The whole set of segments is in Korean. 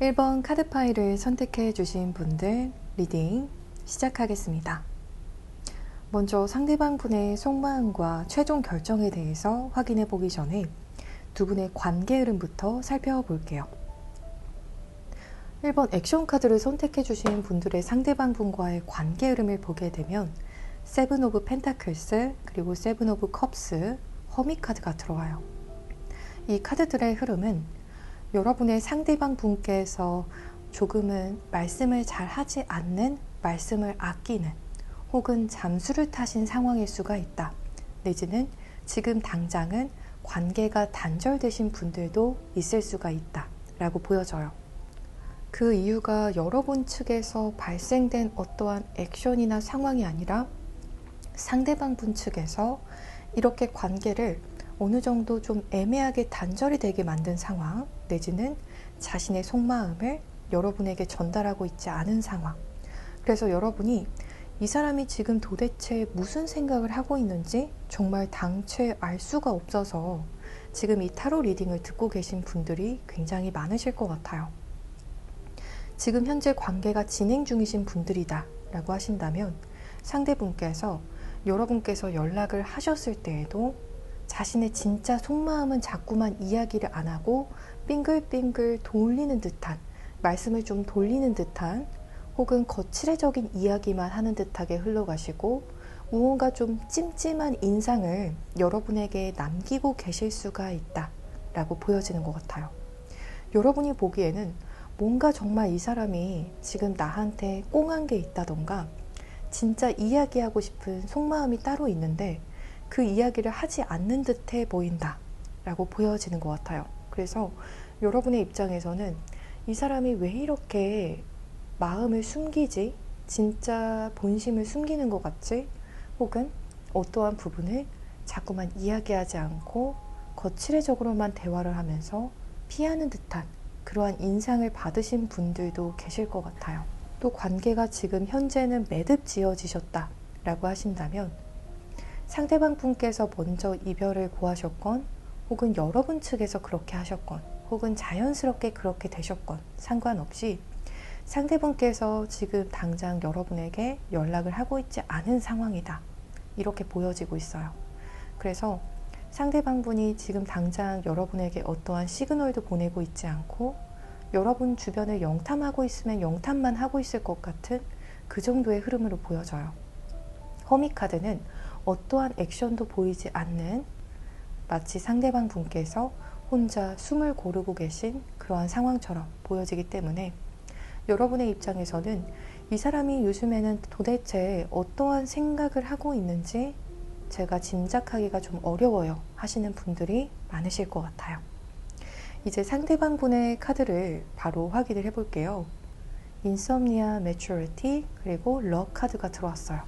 1번 카드 파일을 선택해 주신 분들 리딩 시작하겠습니다. 먼저 상대방 분의 속마음과 최종 결정에 대해서 확인해 보기 전에 두 분의 관계 흐름부터 살펴볼게요. 1번 액션 카드를 선택해 주신 분들의 상대방 분과의 관계 흐름을 보게 되면 세븐 오브 펜타클스 그리고 세븐 오브 컵스, 허밋 카드가 들어와요. 이 카드들의 흐름은 여러분의 상대방 분께서 조금은 말씀을 잘 하지 않는, 말씀을 아끼는 혹은 잠수를 타신 상황일 수가 있다. 내지는 지금 당장은 관계가 단절되신 분들도 있을 수가 있다 라고 보여져요. 그 이유가 여러분 측에서 발생된 어떠한 액션이나 상황이 아니라 상대방 분 측에서 이렇게 관계를 어느 정도 좀 애매하게 단절이 되게 만든 상황, 내지는 자신의 속마음을 여러분에게 전달하고 있지 않은 상황. 그래서 여러분이 이 사람이 지금 도대체 무슨 생각을 하고 있는지 정말 당최 알 수가 없어서 지금 이 타로 리딩을 듣고 계신 분들이 굉장히 많으실 것 같아요. 지금 현재 관계가 진행 중이신 분들이다 라고 하신다면 상대분께서 여러분께서 연락을 하셨을 때에도 자신의 진짜 속마음은 자꾸만 이야기를 안 하고 빙글빙글 돌리는 듯한, 말씀을 좀 돌리는 듯한 혹은 거칠애적인 이야기만 하는 듯하게 흘러가시고 무언가 좀 찜찜한 인상을 여러분에게 남기고 계실 수가 있다 라고 보여지는 것 같아요. 여러분이 보기에는 뭔가 정말 이 사람이 지금 나한테 꽁한 게 있다던가 진짜 이야기하고 싶은 속마음이 따로 있는데 그 이야기를 하지 않는 듯해 보인다 라고 보여지는 것 같아요. 그래서 여러분의 입장에서는 이 사람이 왜 이렇게 마음을 숨기지? 진짜 본심을 숨기는 것 같지? 혹은 어떠한 부분을 자꾸만 이야기하지 않고 거칠애적으로만 대화를 하면서 피하는 듯한 그러한 인상을 받으신 분들도 계실 것 같아요. 또 관계가 지금 현재는 매듭 지어지셨다 라고 하신다면 상대방 분께서 먼저 이별을 고하셨건 혹은 여러분 측에서 그렇게 하셨건 혹은 자연스럽게 그렇게 되셨건 상관없이 상대분께서 지금 당장 여러분에게 연락을 하고 있지 않은 상황이다 이렇게 보여지고 있어요. 그래서 상대방 분이 지금 당장 여러분에게 어떠한 시그널도 보내고 있지 않고 여러분 주변을 영탐하고 있으면 영탐만 하고 있을 것 같은 그 정도의 흐름으로 보여져요. 허밋 카드는 어떠한 액션도 보이지 않는 마치 상대방 분께서 혼자 숨을 고르고 계신 그러한 상황처럼 보여지기 때문에 여러분의 입장에서는 이 사람이 요즘에는 도대체 어떠한 생각을 하고 있는지 제가 짐작하기가 좀 어려워요 하시는 분들이 많으실 것 같아요. 이제 상대방 분의 카드를 바로 확인을 해볼게요. 인썸니아, 매추리티, 그리고 럭 카드가 들어왔어요.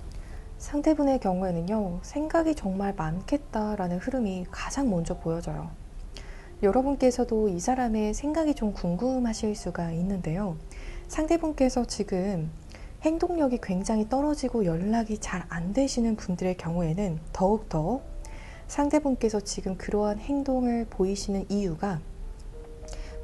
상대분의 경우에는요, 생각이 정말 많겠다라는 흐름이 가장 먼저 보여져요. 여러분께서도 이 사람의 생각이 좀 궁금하실 수가 있는데요. 상대분께서 지금 행동력이 굉장히 떨어지고 연락이 잘 안 되시는 분들의 경우에는 더욱더 상대분께서 지금 그러한 행동을 보이시는 이유가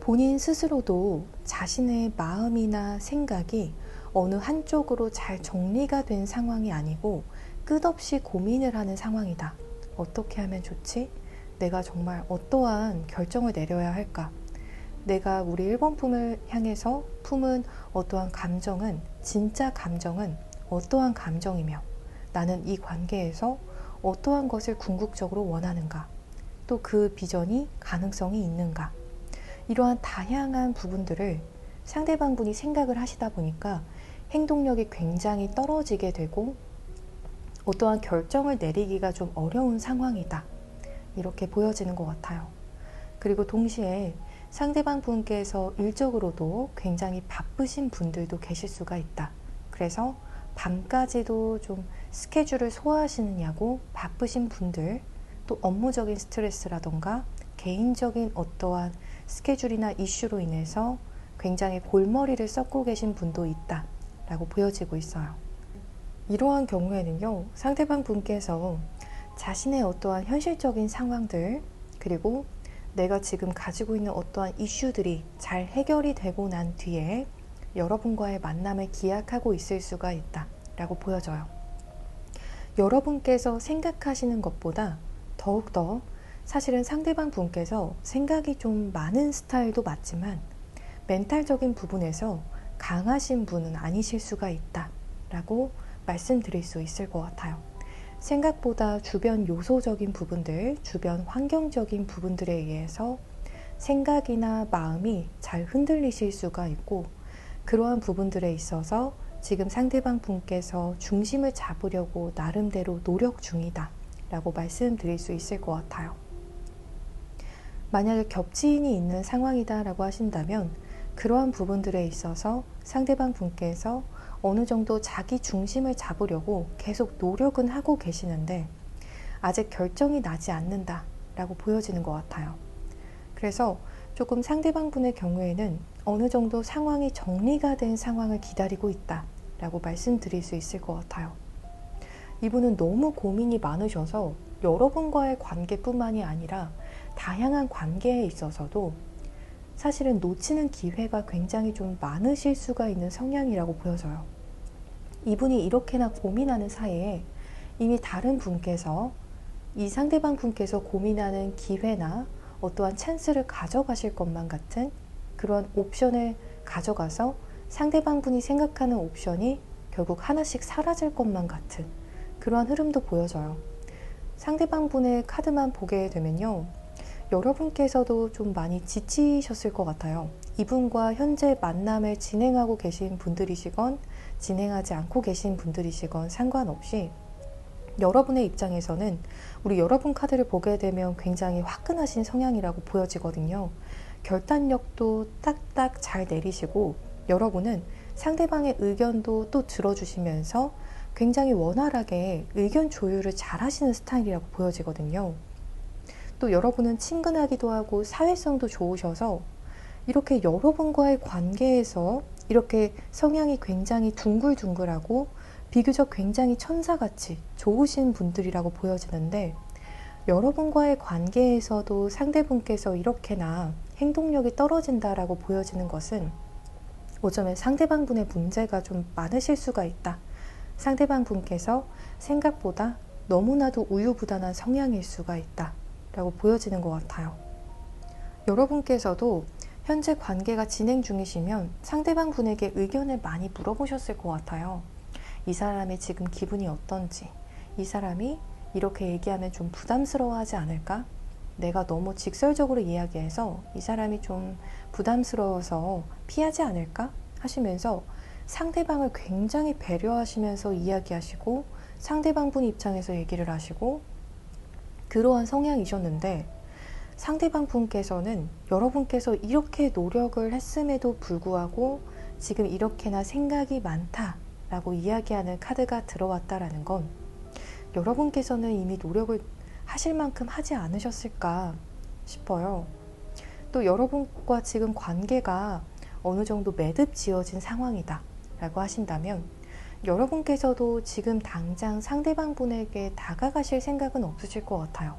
본인 스스로도 자신의 마음이나 생각이 어느 한쪽으로 잘 정리가 된 상황이 아니고 끝없이 고민을 하는 상황이다. 어떻게 하면 좋지? 내가 정말 어떠한 결정을 내려야 할까? 내가 우리 1번 품을 향해서 품은 어떠한 감정은, 진짜 감정은 어떠한 감정이며 나는 이 관계에서 어떠한 것을 궁극적으로 원하는가? 또 그 비전이 가능성이 있는가? 이러한 다양한 부분들을 상대방 분이 생각을 하시다 보니까 행동력이 굉장히 떨어지게 되고 어떠한 결정을 내리기가 좀 어려운 상황이다. 이렇게 보여지는 것 같아요. 그리고 동시에 상대방 분께서 일적으로도 굉장히 바쁘신 분들도 계실 수가 있다. 그래서 밤까지도 좀 스케줄을 소화하시느냐고 바쁘신 분들, 또 업무적인 스트레스라던가 개인적인 어떠한 스케줄이나 이슈로 인해서 굉장히 골머리를 썩고 계신 분도 있다 라고 보여지고 있어요. 이러한 경우에는요, 상대방 분께서 자신의 어떠한 현실적인 상황들, 그리고 내가 지금 가지고 있는 어떠한 이슈들이 잘 해결이 되고 난 뒤에 여러분과의 만남을 기약하고 있을 수가 있다 라고 보여져요. 여러분께서 생각하시는 것보다 더욱더 사실은 상대방 분께서 생각이 좀 많은 스타일도 맞지만 멘탈적인 부분에서 강하신 분은 아니실 수가 있다 라고 말씀드릴 수 있을 것 같아요. 생각보다 주변 요소적인 부분들, 주변 환경적인 부분들에 의해서 생각이나 마음이 잘 흔들리실 수가 있고, 그러한 부분들에 있어서 지금 상대방 분께서 중심을 잡으려고 나름대로 노력 중이다 라고 말씀드릴 수 있을 것 같아요. 만약에 겹치인이 있는 상황이다 라고 하신다면 그러한 부분들에 있어서 상대방 분께서 어느 정도 자기 중심을 잡으려고 계속 노력은 하고 계시는데 아직 결정이 나지 않는다 라고 보여지는 것 같아요. 그래서 조금 상대방 분의 경우에는 어느 정도 상황이 정리가 된 상황을 기다리고 있다 라고 말씀드릴 수 있을 것 같아요. 이분은 너무 고민이 많으셔서 여러분과의 관계뿐만이 아니라 다양한 관계에 있어서도 사실은 놓치는 기회가 굉장히 좀 많으실 수가 있는 성향이라고 보여져요. 이분이 이렇게나 고민하는 사이에 이미 다른 분께서 이 상대방 분께서 고민하는 기회나 어떠한 찬스를 가져가실 것만 같은 그런 옵션을 가져가서 상대방 분이 생각하는 옵션이 결국 하나씩 사라질 것만 같은 그러한 흐름도 보여져요. 상대방 분의 카드만 보게 되면요, 여러분께서도 좀 많이 지치셨을 것 같아요. 이분과 현재 만남을 진행하고 계신 분들이시건 진행하지 않고 계신 분들이시건 상관없이 여러분의 입장에서는 우리 여러분 카드를 보게 되면 굉장히 화끈하신 성향이라고 보여지거든요. 결단력도 딱딱 잘 내리시고 여러분은 상대방의 의견도 또 들어주시면서 굉장히 원활하게 의견 조율을 잘 하시는 스타일이라고 보여지거든요. 또 여러분은 친근하기도 하고 사회성도 좋으셔서 이렇게 여러분과의 관계에서 이렇게 성향이 굉장히 둥글둥글하고 비교적 굉장히 천사같이 좋으신 분들이라고 보여지는데, 여러분과의 관계에서도 상대분께서 이렇게나 행동력이 떨어진다라고 보여지는 것은 어쩌면 상대방 분의 문제가 좀 많으실 수가 있다. 상대방 분께서 생각보다 너무나도 우유부단한 성향일 수가 있다 라고 보여지는 것 같아요. 여러분께서도 현재 관계가 진행 중이시면 상대방 분에게 의견을 많이 물어보셨을 것 같아요. 이 사람의 지금 기분이 어떤지, 이 사람이 이렇게 얘기하면 좀 부담스러워하지 않을까? 내가 너무 직설적으로 이야기해서 이 사람이 좀 부담스러워서 피하지 않을까? 하시면서 상대방을 굉장히 배려하시면서 이야기하시고 상대방 분 입장에서 얘기를 하시고 그러한 성향이셨는데, 상대방 분께서는 여러분께서 이렇게 노력을 했음에도 불구하고 지금 이렇게나 생각이 많다라고 이야기하는 카드가 들어왔다라는 건 여러분께서는 이미 노력을 하실 만큼 하지 않으셨을까 싶어요. 또 여러분과 지금 관계가 어느 정도 매듭 지어진 상황이다 라고 하신다면 여러분께서도 지금 당장 상대방 분에게 다가가실 생각은 없으실 것 같아요.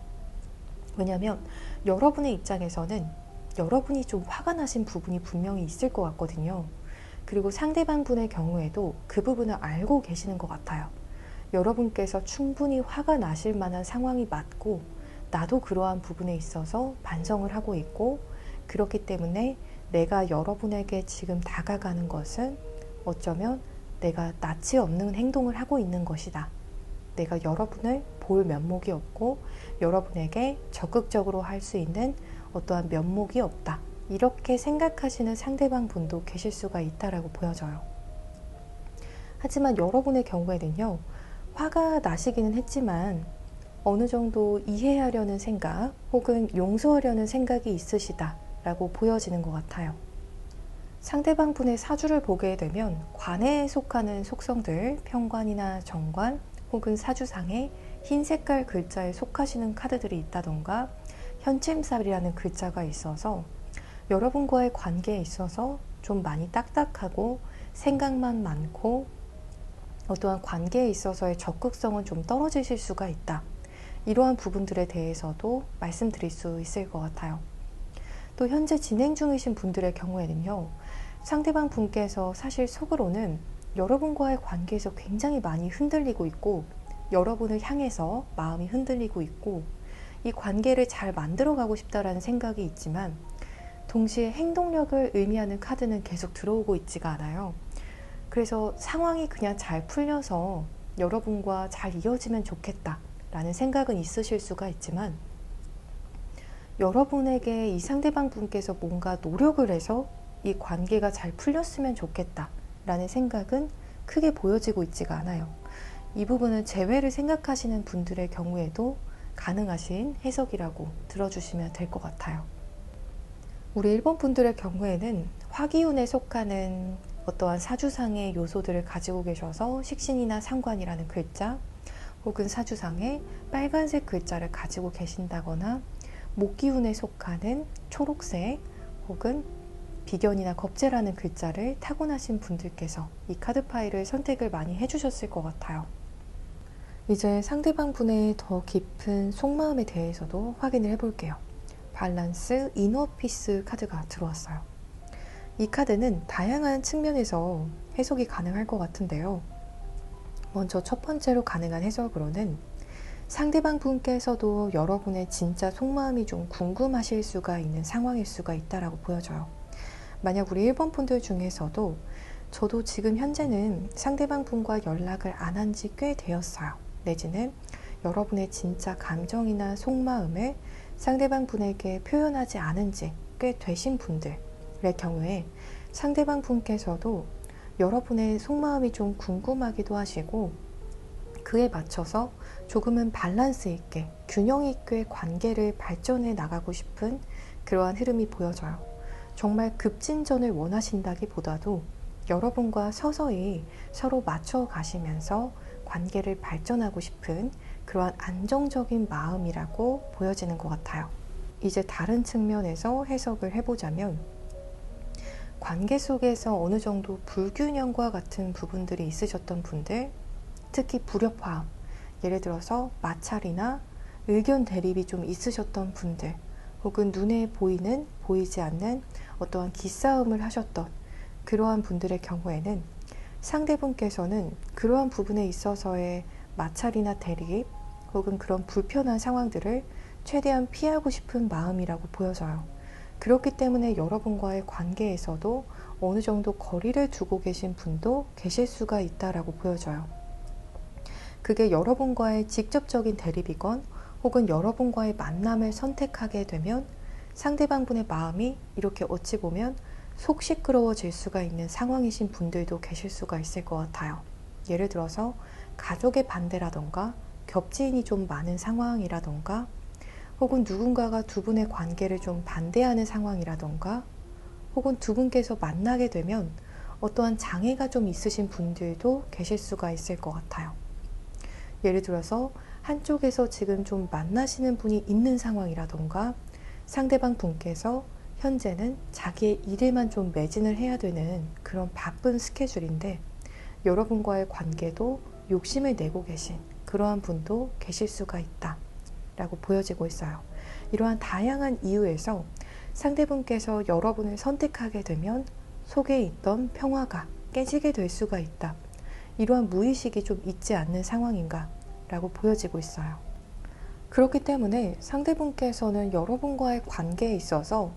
왜냐하면 여러분의 입장에서는 여러분이 좀 화가 나신 부분이 분명히 있을 것 같거든요. 그리고 상대방 분의 경우에도 그 부분을 알고 계시는 것 같아요. 여러분께서 충분히 화가 나실 만한 상황이 맞고 나도 그러한 부분에 있어서 반성을 하고 있고, 그렇기 때문에 내가 여러분에게 지금 다가가는 것은 어쩌면 내가 낯이 없는 행동을 하고 있는 것이다. 내가 여러분을 볼 면목이 없고 여러분에게 적극적으로 할 수 있는 어떠한 면목이 없다. 이렇게 생각하시는 상대방 분도 계실 수가 있다라고 보여져요. 하지만 여러분의 경우에는요, 화가 나시기는 했지만 어느 정도 이해하려는 생각 혹은 용서하려는 생각이 있으시다라고 보여지는 것 같아요. 상대방 분의 사주를 보게 되면 관에 속하는 속성들, 편관이나 정관 혹은 사주상에 흰 색깔 글자에 속하시는 카드들이 있다던가 현침살이라는 글자가 있어서 여러분과의 관계에 있어서 좀 많이 딱딱하고 생각만 많고 어떠한 관계에 있어서의 적극성은 좀 떨어지실 수가 있다. 이러한 부분들에 대해서도 말씀드릴 수 있을 것 같아요. 또 현재 진행 중이신 분들의 경우에는요, 상대방 분께서 사실 속으로는 여러분과의 관계에서 굉장히 많이 흔들리고 있고, 여러분을 향해서 마음이 흔들리고 있고, 이 관계를 잘 만들어가고 싶다라는 생각이 있지만, 동시에 행동력을 의미하는 카드는 계속 들어오고 있지가 않아요. 그래서 상황이 그냥 잘 풀려서 여러분과 잘 이어지면 좋겠다라는 생각은 있으실 수가 있지만, 여러분에게 이 상대방 분께서 뭔가 노력을 해서 이 관계가 잘 풀렸으면 좋겠다라는 생각은 크게 보여지고 있지가 않아요. 이 부분은 재회를 생각하시는 분들의 경우에도 가능하신 해석이라고 들어주시면 될 것 같아요. 우리 1번 분들의 경우에는 화기운에 속하는 어떠한 사주상의 요소들을 가지고 계셔서 식신이나 상관이라는 글자, 혹은 사주상에 빨간색 글자를 가지고 계신다거나, 목기운에 속하는 초록색 혹은 비견이나 겁재라는 글자를 타고나신 분들께서 이 카드 파일을 선택을 많이 해주셨을 것 같아요. 이제 상대방 분의 더 깊은 속마음에 대해서도 확인을 해볼게요. 밸런스 이너피스 카드가 들어왔어요. 이 카드는 다양한 측면에서 해석이 가능할 것 같은데요. 먼저 첫 번째로 가능한 해석으로는 상대방 분께서도 여러분의 진짜 속마음이 좀 궁금하실 수가 있는 상황일 수가 있다라고 보여져요. 만약 우리 1번 분들 중에서도 저도 지금 현재는 상대방 분과 연락을 안 한 지 꽤 되었어요. 내지는 여러분의 진짜 감정이나 속마음을 상대방 분에게 표현하지 않은 지 꽤 되신 분들의 경우에 상대방 분께서도 여러분의 속마음이 좀 궁금하기도 하시고, 그에 맞춰서 조금은 밸런스 있게 균형 있게 관계를 발전해 나가고 싶은 그러한 흐름이 보여져요. 정말 급진전을 원하신다기보다도 여러분과 서서히 서로 맞춰 가시면서 관계를 발전하고 싶은 그러한 안정적인 마음이라고 보여지는 것 같아요. 이제 다른 측면에서 해석을 해보자면, 관계 속에서 어느 정도 불균형과 같은 부분들이 있으셨던 분들, 특히 불협화음, 예를 들어서 마찰이나 의견 대립이 좀 있으셨던 분들, 혹은 눈에 보이는, 보이지 않는 어떠한 기싸움을 하셨던 그러한 분들의 경우에는 상대분께서는 그러한 부분에 있어서의 마찰이나 대립, 혹은 그런 불편한 상황들을 최대한 피하고 싶은 마음이라고 보여져요. 그렇기 때문에 여러분과의 관계에서도 어느 정도 거리를 두고 계신 분도 계실 수가 있다라고 보여져요. 그게 여러분과의 직접적인 대립이건 혹은 여러분과의 만남을 선택하게 되면 상대방 분의 마음이 이렇게 어찌 보면 속 시끄러워질 수가 있는 상황이신 분들도 계실 수가 있을 것 같아요. 예를 들어서 가족의 반대라던가 겹지인이 좀 많은 상황이라던가, 혹은 누군가가 두 분의 관계를 좀 반대하는 상황이라던가, 혹은 두 분께서 만나게 되면 어떠한 장애가 좀 있으신 분들도 계실 수가 있을 것 같아요. 예를 들어서 한쪽에서 지금 좀 만나시는 분이 있는 상황이라던가, 상대방 분께서 현재는 자기의 일에만 좀 매진을 해야 되는 그런 바쁜 스케줄인데 여러분과의 관계도 욕심을 내고 계신 그러한 분도 계실 수가 있다 라고 보여지고 있어요. 이러한 다양한 이유에서 상대분께서 여러분을 선택하게 되면 속에 있던 평화가 깨지게 될 수가 있다, 이러한 무의식이 좀 있지 않는 상황인가 라고 보여지고 있어요. 그렇기 때문에 상대분께서는 여러분과의 관계에 있어서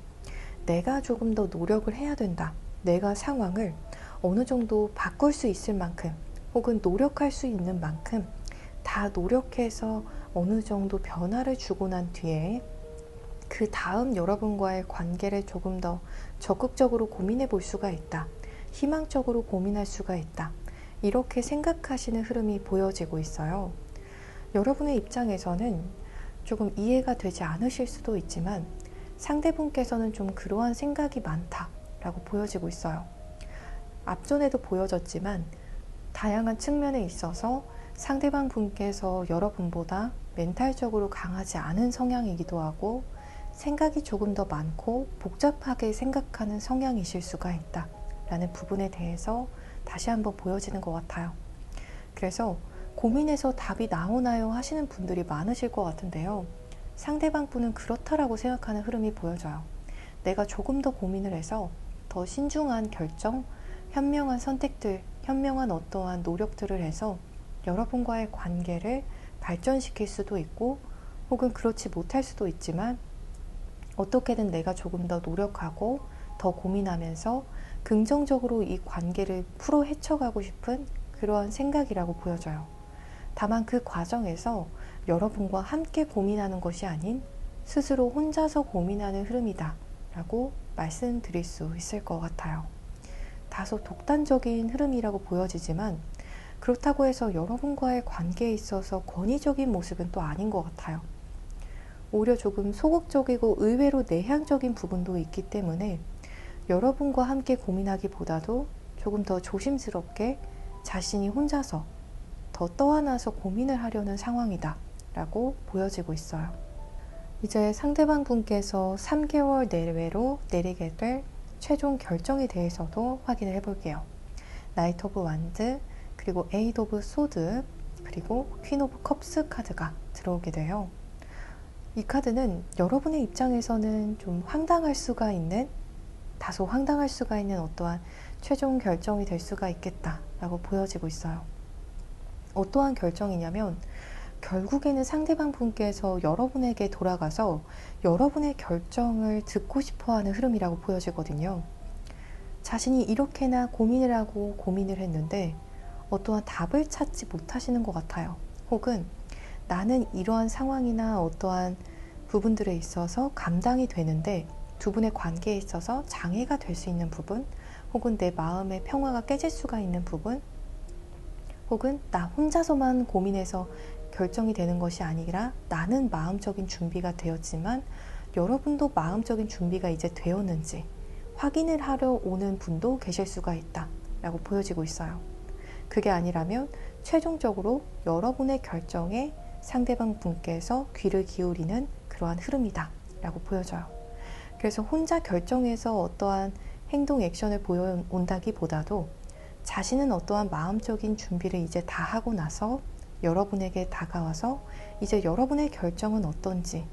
내가 조금 더 노력을 해야 된다, 내가 상황을 어느 정도 바꿀 수 있을 만큼 혹은 노력할 수 있는 만큼 다 노력해서 어느 정도 변화를 주고 난 뒤에 그 다음 여러분과의 관계를 조금 더 적극적으로 고민해 볼 수가 있다, 희망적으로 고민할 수가 있다, 이렇게 생각하시는 흐름이 보여지고 있어요. 여러분의 입장에서는 조금 이해가 되지 않으실 수도 있지만 상대분께서는 좀 그러한 생각이 많다라고 보여지고 있어요. 앞전에도 보여졌지만 다양한 측면에 있어서 상대방 분께서 여러분보다 멘탈적으로 강하지 않은 성향이기도 하고 생각이 조금 더 많고 복잡하게 생각하는 성향이실 수가 있다 라는 부분에 대해서 다시 한번 보여지는 것 같아요. 그래서 고민해서 답이 나오나요 하시는 분들이 많으실 것 같은데요. 상대방 분은 그렇다라고 생각하는 흐름이 보여져요. 내가 조금 더 고민을 해서 더 신중한 결정, 현명한 선택들, 현명한 어떠한 노력들을 해서 여러분과의 관계를 발전시킬 수도 있고, 혹은 그렇지 못할 수도 있지만 어떻게든 내가 조금 더 노력하고 더 고민하면서 긍정적으로 이 관계를 풀어 헤쳐가고 싶은 그러한 생각이라고 보여져요. 다만 그 과정에서 여러분과 함께 고민하는 것이 아닌 스스로 혼자서 고민하는 흐름이다 라고 말씀드릴 수 있을 것 같아요. 다소 독단적인 흐름이라고 보여지지만 그렇다고 해서 여러분과의 관계에 있어서 권위적인 모습은 또 아닌 것 같아요. 오히려 조금 소극적이고 의외로 내향적인 부분도 있기 때문에 여러분과 함께 고민하기보다도 조금 더 조심스럽게 자신이 혼자서 더 떠안아서 고민을 하려는 상황이다 라고 보여지고 있어요. 이제 상대방 분께서 3개월 내외로 내리게 될 최종 결정에 대해서도 확인을 해볼게요. 나이트 오브 완드, 그리고 에이드 오브 소드, 그리고 퀸 오브 컵스 카드가 들어오게 돼요. 이 카드는 여러분의 입장에서는 좀 황당할 수가 있는, 다소 황당할 수가 있는 어떠한 최종 결정이 될 수가 있겠다라고 보여지고 있어요. 어떠한 결정이냐면 결국에는 상대방 분께서 여러분에게 돌아가서 여러분의 결정을 듣고 싶어하는 흐름이라고 보여지거든요. 자신이 이렇게나 고민을 하고 고민을 했는데 어떠한 답을 찾지 못하시는 것 같아요. 혹은 나는 이러한 상황이나 어떠한 부분들에 있어서 감당이 되는데 두 분의 관계에 있어서 장애가 될 수 있는 부분, 혹은 내 마음의 평화가 깨질 수가 있는 부분, 혹은 나 혼자서만 고민해서 결정이 되는 것이 아니라 나는 마음적인 준비가 되었지만 여러분도 마음적인 준비가 이제 되었는지 확인을 하러 오는 분도 계실 수가 있다 라고 보여지고 있어요. 그게 아니라면 최종적으로 여러분의 결정에 상대방 분께서 귀를 기울이는 그러한 흐름이다 라고 보여져요. 그래서 혼자 결정해서 어떠한 행동 액션을 보여온다기보다도 자신은 어떠한 마음적인 준비를 이제 다 하고 나서 여러분에게 다가와서 이제 여러분의 결정은 어떤지,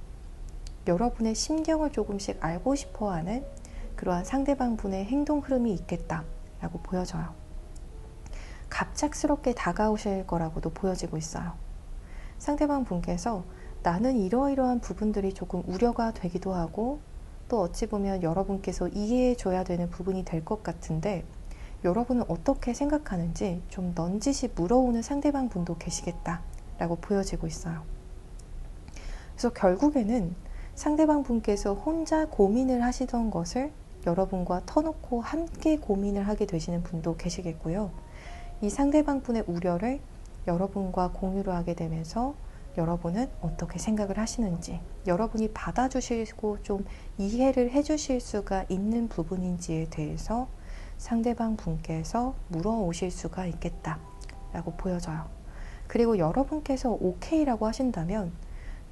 여러분의 심경을 조금씩 알고 싶어하는 그러한 상대방 분의 행동 흐름이 있겠다라고 보여져요. 갑작스럽게 다가오실 거라고도 보여지고 있어요. 상대방 분께서 나는 이러이러한 부분들이 조금 우려가 되기도 하고, 또 어찌 보면 여러분께서 이해해 줘야 되는 부분이 될 것 같은데 여러분은 어떻게 생각하는지 좀 넌지시 물어오는 상대방 분도 계시겠다라고 보여지고 있어요. 그래서 결국에는 상대방 분께서 혼자 고민을 하시던 것을 여러분과 터놓고 함께 고민을 하게 되시는 분도 계시겠고요. 이 상대방 분의 우려를 여러분과 공유를 하게 되면서 여러분은 어떻게 생각을 하시는지, 여러분이 받아주시고 좀 이해를 해주실 수가 있는 부분인지에 대해서 상대방 분께서 물어오실 수가 있겠다라고 보여져요. 그리고 여러분께서 오케이라고 하신다면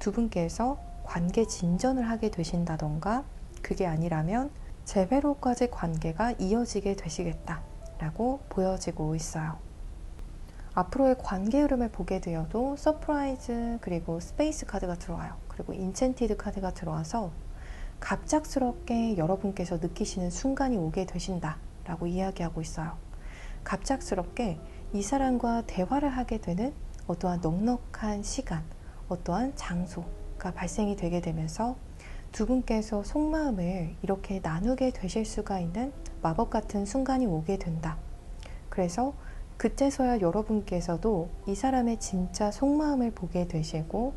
두 분께서 관계 진전을 하게 되신다던가, 그게 아니라면 재회로까지 관계가 이어지게 되시겠다라고 보여지고 있어요. 앞으로의 관계 흐름을 보게 되어도 서프라이즈, 그리고 스페이스 카드가 들어와요. 그리고 인챈티드 카드가 들어와서 갑작스럽게 여러분께서 느끼시는 순간이 오게 되신다 라고 이야기하고 있어요. 갑작스럽게 이 사람과 대화를 하게 되는 어떠한 넉넉한 시간, 어떠한 장소가 발생이 되게 되면서 두 분께서 속마음을 이렇게 나누게 되실 수가 있는 마법 같은 순간이 오게 된다. 그래서 그때서야 여러분께서도 이 사람의 진짜 속마음을 보게 되시고,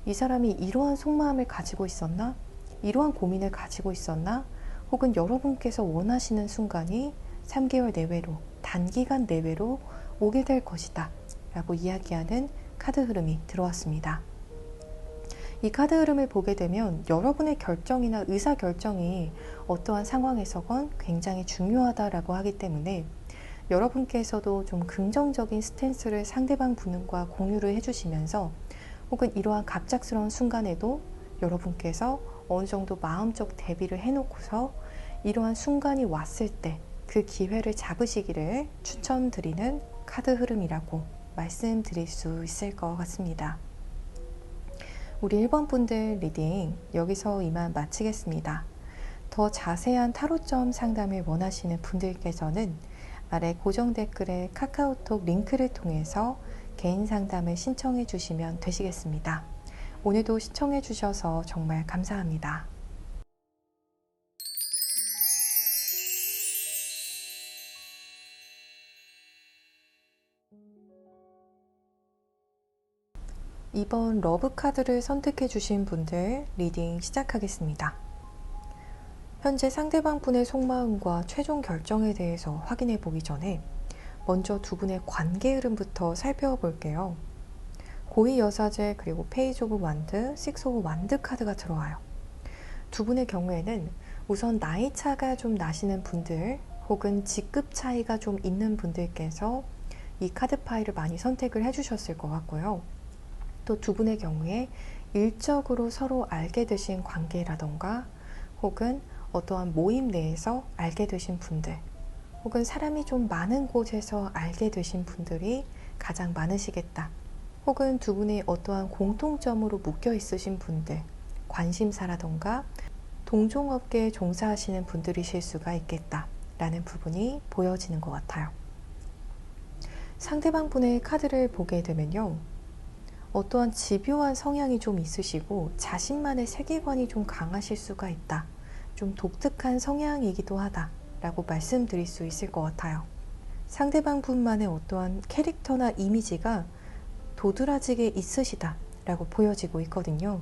이 사람이 이러한 속마음을 가지고 있었나? 이러한 고민을 가지고 있었나? 혹은 여러분께서 원하시는 순간이 3개월 내외로, 단기간 내외로 오게 될 것이다 라고 이야기하는 카드 흐름이 들어왔습니다. 이 카드 흐름을 보게 되면 여러분의 결정이나 의사결정이 어떠한 상황에서건 굉장히 중요하다라고 하기 때문에 여러분께서도 좀 긍정적인 스탠스를 상대방 분과 공유를 해주시면서, 혹은 이러한 갑작스러운 순간에도 여러분께서 어느 정도 마음적 대비를 해놓고서 이러한 순간이 왔을 때 그 기회를 잡으시기를 추천드리는 카드 흐름이라고 말씀드릴 수 있을 것 같습니다. 우리 1번 분들 리딩 여기서 이만 마치겠습니다. 더 더 자세한 타로점 상담을 원하시는 분들께서는 아래 고정 댓글에 카카오톡 링크를 통해서 개인 상담을 신청해 주시면 되시겠습니다. 오늘도 시청해 주셔서 정말 감사합니다. 이번 러브 카드를 선택해 주신 분들 리딩 시작하겠습니다. 현재 상대방 분의 속마음과 최종 결정에 대해서 확인해 보기 전에 먼저 두 분의 관계 흐름부터 살펴볼게요. 고위 여사제 그리고 페이지 오브 완드, 식스 오브 완드 카드가 들어와요. 두 분의 경우에는 우선 나이 차가 좀 나시는 분들 혹은 직급 차이가 좀 있는 분들께서 이 카드 파일을 많이 선택을 해주셨을 것 같고요. 또 두 분의 경우에 일적으로 서로 알게 되신 관계라던가 혹은 어떠한 모임 내에서 알게 되신 분들 혹은 사람이 좀 많은 곳에서 알게 되신 분들이 가장 많으시겠다. 혹은 두 분의 어떠한 공통점으로 묶여 있으신 분들, 관심사라던가 동종업계에 종사하시는 분들이실 수가 있겠다 라는 부분이 보여지는 것 같아요. 상대방 분의 카드를 보게 되면요, 어떠한 집요한 성향이 좀 있으시고 자신만의 세계관이 좀 강하실 수가 있다, 좀 독특한 성향이기도 하다 라고 말씀드릴 수 있을 것 같아요. 상대방 분만의 어떠한 캐릭터나 이미지가 도드라지게 있으시다 라고 보여지고 있거든요.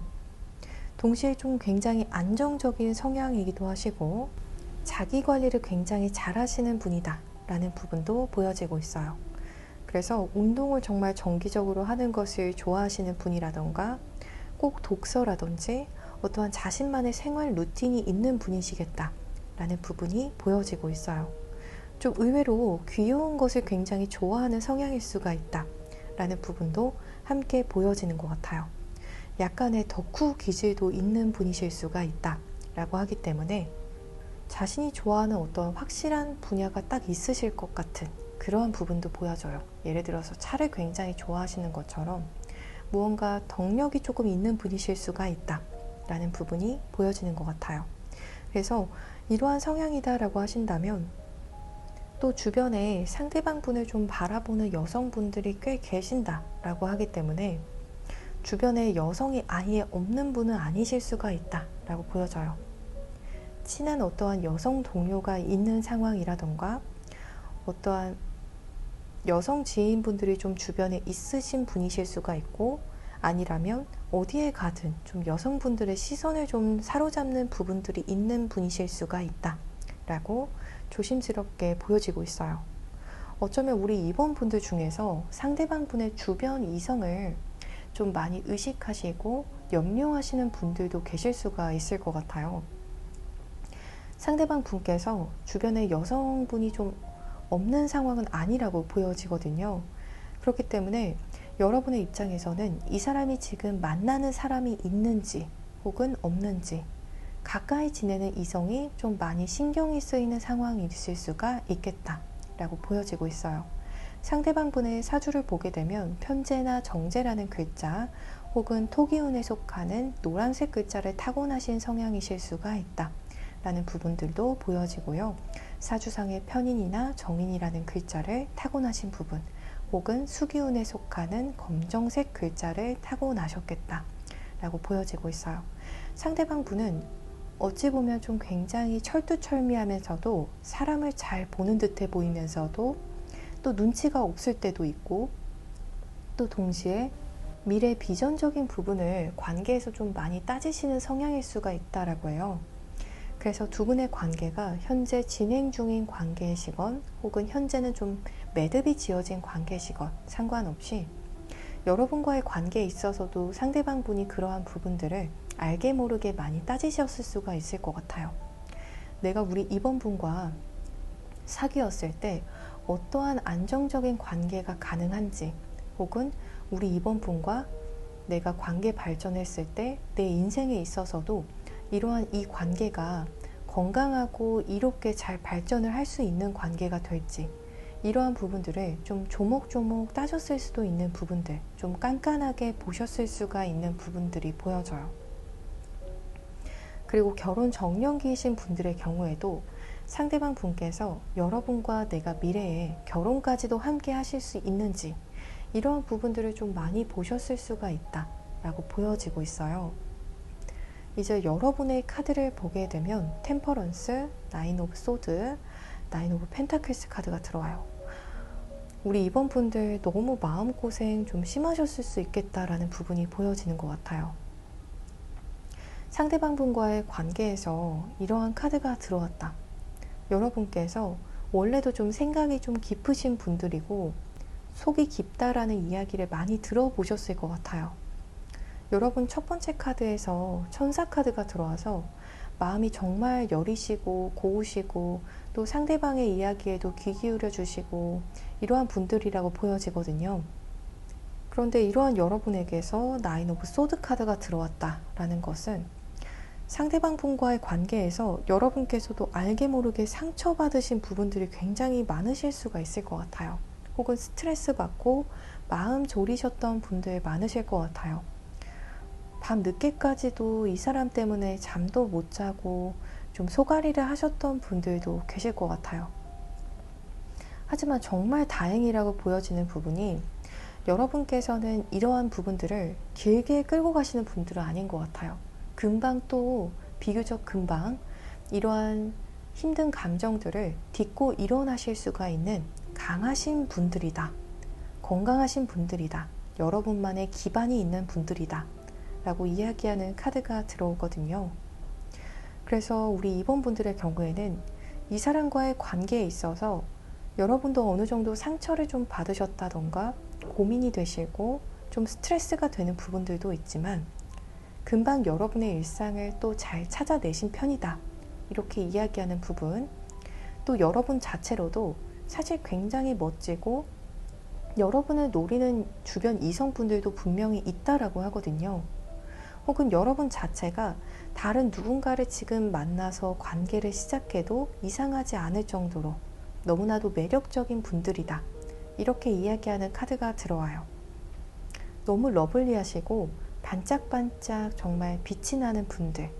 동시에 좀 굉장히 안정적인 성향이기도 하시고 자기 관리를 굉장히 잘 하시는 분이다 라는 부분도 보여지고 있어요. 그래서 운동을 정말 정기적으로 하는 것을 좋아하시는 분이라던가 꼭 독서라든지 어떠한 자신만의 생활 루틴이 있는 분이시겠다 라는 부분이 보여지고 있어요. 좀 의외로 귀여운 것을 굉장히 좋아하는 성향일 수가 있다 라는 부분도 함께 보여지는 것 같아요. 약간의 덕후 기질도 있는 분이실 수가 있다 라고 하기 때문에 자신이 좋아하는 어떤 확실한 분야가 딱 있으실 것 같은 그러한 부분도 보여져요. 예를 들어서 차를 굉장히 좋아하시는 것처럼 무언가 덕력이 조금 있는 분이실 수가 있다 라는 부분이 보여지는 것 같아요. 그래서 이러한 성향이다 라고 하신다면 또 주변에 상대방 분을 좀 바라보는 여성분들이 꽤 계신다 라고 하기 때문에 주변에 여성이 아예 없는 분은 아니실 수가 있다 라고 보여져요. 친한 어떠한 여성 동료가 있는 상황이라던가 어떠한 여성 지인분들이 좀 주변에 있으신 분이실 수가 있고, 아니라면 어디에 가든 좀 여성분들의 시선을 좀 사로잡는 부분들이 있는 분이실 수가 있다 라고 조심스럽게 보여지고 있어요. 어쩌면 우리 2번 분들 중에서 상대방 분의 주변 이성을 좀 많이 의식하시고 염려하시는 분들도 계실 수가 있을 것 같아요. 상대방 분께서 주변에 여성분이 좀 없는 상황은 아니라고 보여지거든요. 그렇기 때문에 여러분의 입장에서는 이 사람이 지금 만나는 사람이 있는지 혹은 없는지 가까이 지내는 이성이 좀 많이 신경이 쓰이는 상황이 있을 수가 있겠다 라고 보여지고 있어요. 상대방 분의 사주를 보게 되면 편재나 정재라는 글자 혹은 토기운에 속하는 노란색 글자를 타고나신 성향이실 수가 있다 라는 부분들도 보여지고요. 사주상의 편인이나 정인이라는 글자를 타고나신 부분 혹은 수기운에 속하는 검정색 글자를 타고나셨겠다 라고 보여지고 있어요. 상대방 분은 어찌 보면 좀 굉장히 철두철미하면서도 사람을 잘 보는 듯해 보이면서도 또 눈치가 없을 때도 있고, 또 동시에 미래 비전적인 부분을 관계에서 좀 많이 따지시는 성향일 수가 있다라고 해요. 그래서 두 분의 관계가 현재 진행 중인 관계이시건 혹은 현재는 좀 매듭이 지어진 관계이시건 상관없이 여러분과의 관계에 있어서도 상대방 분이 그러한 부분들을 알게 모르게 많이 따지셨을 수가 있을 것 같아요. 내가 우리 2번 분과 사귀었을 때 어떠한 안정적인 관계가 가능한지, 혹은 우리 2번 분과 내가 관계 발전했을 때 내 인생에 있어서도 이러한 이 관계가 건강하고 이롭게 잘 발전을 할 수 있는 관계가 될지, 이러한 부분들을 좀 조목조목 따졌을 수도 있는 부분들, 좀 깐깐하게 보셨을 수가 있는 부분들이 보여져요. 그리고 결혼 정년기이신 분들의 경우에도 상대방 분께서 여러분과 내가 미래에 결혼까지도 함께 하실 수 있는지 이러한 부분들을 좀 많이 보셨을 수가 있다 라고 보여지고 있어요. 이제 여러분의 카드를 보게 되면 템퍼런스, 나인 오브 소드, 나인 오브 펜타클스 카드가 들어와요. 우리 이번 분들 너무 마음고생 좀 심하셨을 수 있겠다라는 부분이 보여지는 것 같아요. 상대방 분과의 관계에서 이러한 카드가 들어왔다. 여러분께서 원래도 좀 생각이 좀 깊으신 분들이고 속이 깊다라는 이야기를 많이 들어보셨을 것 같아요. 여러분 첫 번째 카드에서 천사 카드가 들어와서 마음이 정말 여리시고 고우시고 또 상대방의 이야기에도 귀 기울여 주시고 이러한 분들이라고 보여지거든요. 그런데 이러한 여러분에게서 나인 오브 소드 카드가 들어왔다라는 것은 상대방 분과의 관계에서 여러분께서도 알게 모르게 상처받으신 부분들이 굉장히 많으실 수가 있을 것 같아요. 혹은 스트레스 받고 마음 졸이셨던 분들 많으실 것 같아요. 밤 늦게까지도 이 사람 때문에 잠도 못 자고 좀 소가리를 하셨던 분들도 계실 것 같아요. 하지만 정말 다행이라고 보여지는 부분이 여러분께서는 이러한 부분들을 길게 끌고 가시는 분들은 아닌 것 같아요. 금방 또 비교적 금방 이러한 힘든 감정들을 딛고 일어나실 수가 있는 강하신 분들이다. 건강하신 분들이다. 여러분만의 기반이 있는 분들이다. 라고 이야기하는 카드가 들어오거든요. 그래서 우리 이번 분들의 경우에는 이 사람과의 관계에 있어서 여러분도 어느 정도 상처를 좀 받으셨다던가 고민이 되시고 좀 스트레스가 되는 부분들도 있지만 금방 여러분의 일상을 또 잘 찾아내신 편이다. 이렇게 이야기하는 부분, 또 여러분 자체로도 사실 굉장히 멋지고 여러분을 노리는 주변 이성분들도 분명히 있다라고 하거든요. 혹은 여러분 자체가 다른 누군가를 지금 만나서 관계를 시작해도 이상하지 않을 정도로 너무나도 매력적인 분들이다. 이렇게 이야기하는 카드가 들어와요. 너무 러블리하시고 반짝반짝 정말 빛이 나는 분들,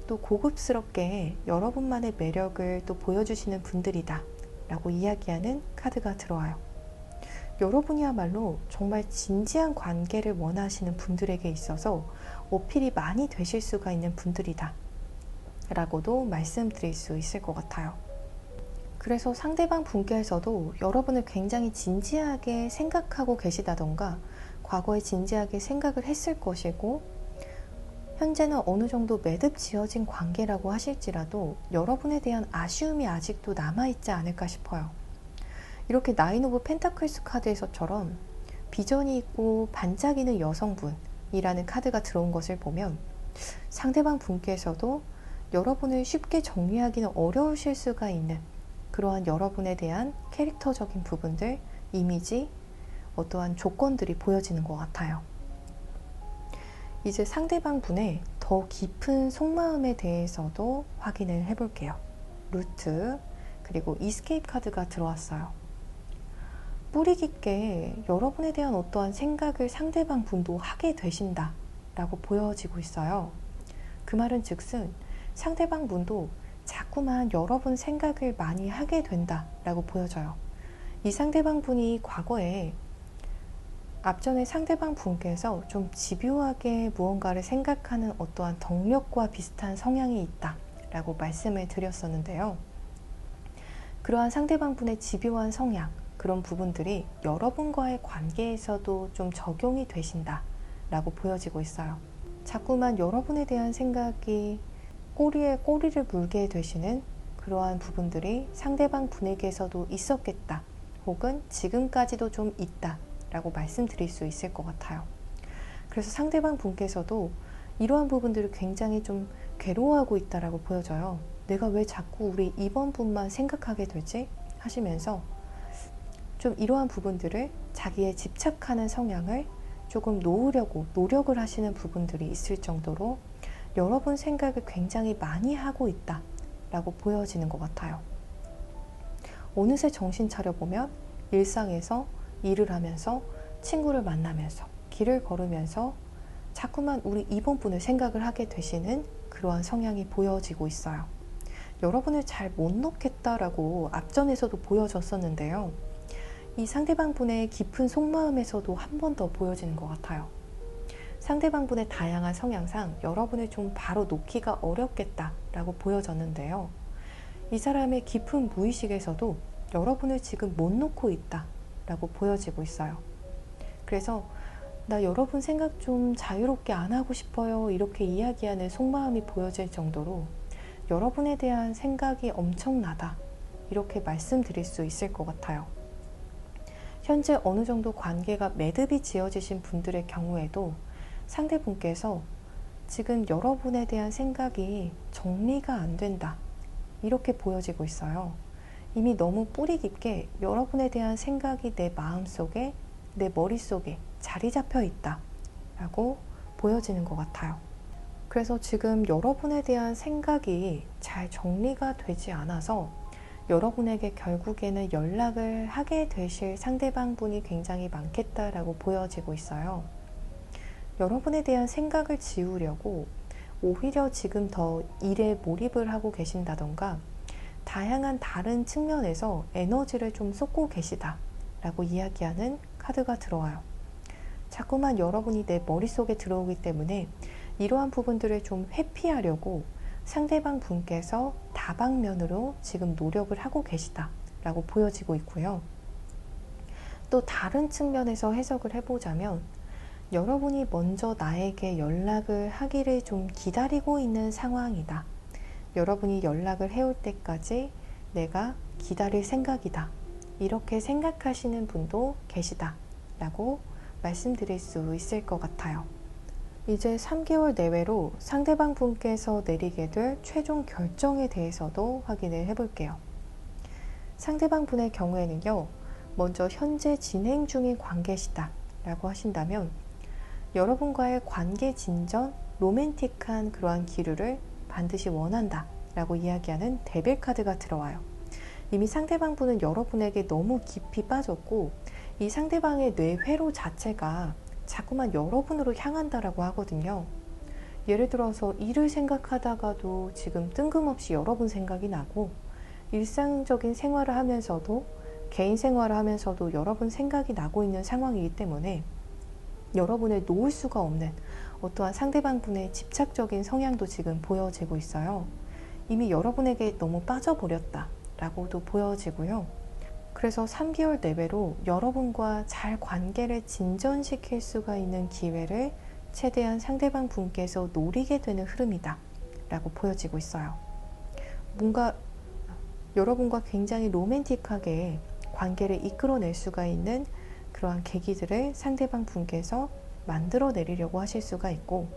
또 고급스럽게 여러분만의 매력을 또 보여주시는 분들이다 라고 이야기하는 카드가 들어와요. 여러분이야말로 정말 진지한 관계를 원하시는 분들에게 있어서 어필이 많이 되실 수가 있는 분들이다 라고도 말씀드릴 수 있을 것 같아요. 그래서 상대방 분께서도 여러분을 굉장히 진지하게 생각하고 계시다던가 과거에 진지하게 생각을 했을 것이고 현재는 어느 정도 매듭 지어진 관계라고 하실지라도 여러분에 대한 아쉬움이 아직도 남아있지 않을까 싶어요. 이렇게 나인 오브 펜타클스 카드에서처럼 비전이 있고 반짝이는 여성분이라는 카드가 들어온 것을 보면 상대방 분께서도 여러분을 쉽게 정리하기는 어려우실 수가 있는 그러한 여러분에 대한 캐릭터적인 부분들, 이미지, 어떠한 조건들이 보여지는 것 같아요. 이제 상대방 분의 더 깊은 속마음에 대해서도 확인을 해볼게요. 루트, 그리고 이스케이프 카드가 들어왔어요. 뿌리 깊게 여러분에 대한 어떠한 생각을 상대방 분도 하게 되신다 라고 보여지고 있어요. 그 말은 즉슨 상대방 분도 자꾸만 여러분 생각을 많이 하게 된다 라고 보여져요. 이 상대방 분이 과거에 앞전에 상대방 분께서 좀 집요하게 무언가를 생각하는 어떠한 덕력과 비슷한 성향이 있다 라고 말씀을 드렸었는데요. 그러한 상대방 분의 집요한 성향, 그런 부분들이 여러분과의 관계에서도 좀 적용이 되신다 라고 보여지고 있어요. 자꾸만 여러분에 대한 생각이 꼬리에 꼬리를 물게 되시는 그러한 부분들이 상대방 분에게서도 있었겠다, 혹은 지금까지도 좀 있다 라고 말씀드릴 수 있을 것 같아요. 그래서 상대방 분께서도 이러한 부분들을 굉장히 좀 괴로워하고 있다라고 보여져요. 내가 왜 자꾸 우리 이번 분만 생각하게 되지? 하시면서 좀 이러한 부분들을 자기의 집착하는 성향을 조금 놓으려고 노력을 하시는 부분들이 있을 정도로 여러분 생각을 굉장히 많이 하고 있다 라고 보여지는 것 같아요. 어느새 정신 차려보면 일상에서 일을 하면서 친구를 만나면서 길을 걸으면서 자꾸만 우리 이번 분을 생각을 하게 되시는 그러한 성향이 보여지고 있어요. 여러분을 잘 못 놓겠다라고 앞전에서도 보여졌었는데요. 이 상대방 분의 깊은 속마음에서도 한 번 더 보여지는 것 같아요. 상대방 분의 다양한 성향상 여러분을 좀 바로 놓기가 어렵겠다라고 보여졌는데요. 이 사람의 깊은 무의식에서도 여러분을 지금 못 놓고 있다라고 보여지고 있어요. 그래서 나 여러분 생각 좀 자유롭게 안 하고 싶어요, 이렇게 이야기하는 속마음이 보여질 정도로 여러분에 대한 생각이 엄청나다, 이렇게 말씀드릴 수 있을 것 같아요. 현재 어느 정도 관계가 매듭이 지어지신 분들의 경우에도 상대분께서 지금 여러분에 대한 생각이 정리가 안 된다, 이렇게 보여지고 있어요. 이미 너무 뿌리 깊게 여러분에 대한 생각이 내 마음속에, 내 머릿속에 자리 잡혀 있다 라고 보여지는 것 같아요. 그래서 지금 여러분에 대한 생각이 잘 정리가 되지 않아서 여러분에게 결국에는 연락을 하게 되실 상대방 분이 굉장히 많겠다라고 보여지고 있어요. 여러분에 대한 생각을 지우려고 오히려 지금 더 일에 몰입을 하고 계신다던가 다양한 다른 측면에서 에너지를 좀 쏟고 계시다 라고 이야기하는 카드가 들어와요. 자꾸만 여러분이 내 머릿속에 들어오기 때문에 이러한 부분들을 좀 회피하려고 상대방 분께서 다방면으로 지금 노력을 하고 계시다 라고 보여지고 있고요. 또 다른 측면에서 해석을 해보자면 여러분이 먼저 나에게 연락을 하기를 좀 기다리고 있는 상황이다. 여러분이 연락을 해올 때까지 내가 기다릴 생각이다. 이렇게 생각하시는 분도 계시다 라고 말씀드릴 수 있을 것 같아요. 이제 3개월 내외로 상대방 분께서 내리게 될 최종 결정에 대해서도 확인을 해볼게요. 상대방 분의 경우에는요, 먼저 현재 진행 중인 관계시다 라고 하신다면 여러분과의 관계 진전, 로맨틱한 그러한 기류를 반드시 원한다 라고 이야기하는 데빌 카드가 들어와요. 이미 상대방 분은 여러분에게 너무 깊이 빠졌고 이 상대방의 뇌 회로 자체가 자꾸만 여러분으로 향한다라고 하거든요. 예를 들어서 일을 생각하다가도 지금 뜬금없이 여러분 생각이 나고 일상적인 생활을 하면서도 개인 생활을 하면서도 여러분 생각이 나고 있는 상황이기 때문에 여러분을 놓을 수가 없는 어떠한 상대방 분의 집착적인 성향도 지금 보여지고 있어요. 이미 여러분에게 너무 빠져버렸다 라고도 보여지고요. 그래서 3개월 내외로 여러분과 잘 관계를 진전시킬 수가 있는 기회를 최대한 상대방 분께서 노리게 되는 흐름이다 라고 보여지고 있어요. 뭔가 여러분과 굉장히 로맨틱하게 관계를 이끌어낼 수가 있는 그러한 계기들을 상대방 분께서 만들어 내리려고 하실 수가 있고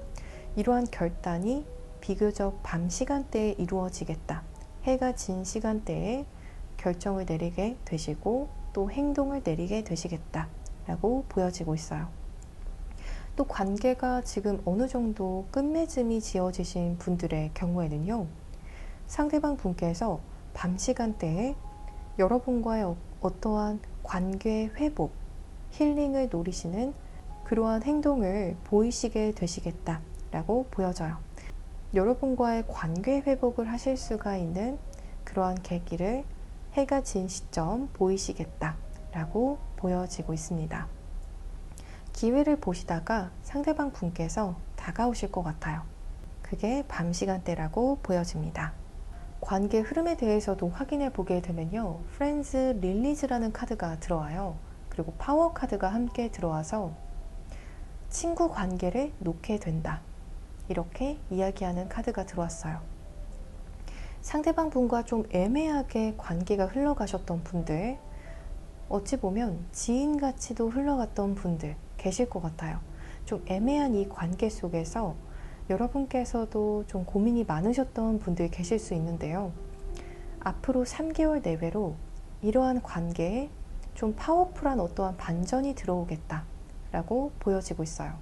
이러한 결단이 비교적 밤 시간대에 이루어지겠다. 해가 진 시간대에 결정을 내리게 되시고 또 행동을 내리게 되시겠다 라고 보여지고 있어요. 또 관계가 지금 어느 정도 끝맺음이 지어지신 분들의 경우에는요, 상대방 분께서 밤 시간대에 여러분과의 어떠한 관계 회복, 힐링을 노리시는 그러한 행동을 보이시게 되시겠다 라고 보여져요. 여러분과의 관계 회복을 하실 수가 있는 그러한 계기를 해가 진 시점 보이시겠다 라고 보여지고 있습니다. 기회를 보시다가 상대방 분께서 다가오실 것 같아요. 그게 밤 시간대라고 보여집니다. 관계 흐름에 대해서도 확인해 보게 되면요, 프렌즈 릴리즈라는 카드가 들어와요. 그리고 파워 카드가 함께 들어와서 친구 관계를 놓게 된다, 이렇게 이야기하는 카드가 들어왔어요. 상대방 분과 좀 애매하게 관계가 흘러가셨던 분들, 어찌 보면 지인같이도 흘러갔던 분들 계실 것 같아요. 좀 애매한 이 관계 속에서 여러분께서도 좀 고민이 많으셨던 분들 계실 수 있는데요. 앞으로 3개월 내외로 이러한 관계에 좀 파워풀한 어떠한 반전이 들어오겠다 라고 보여지고 있어요.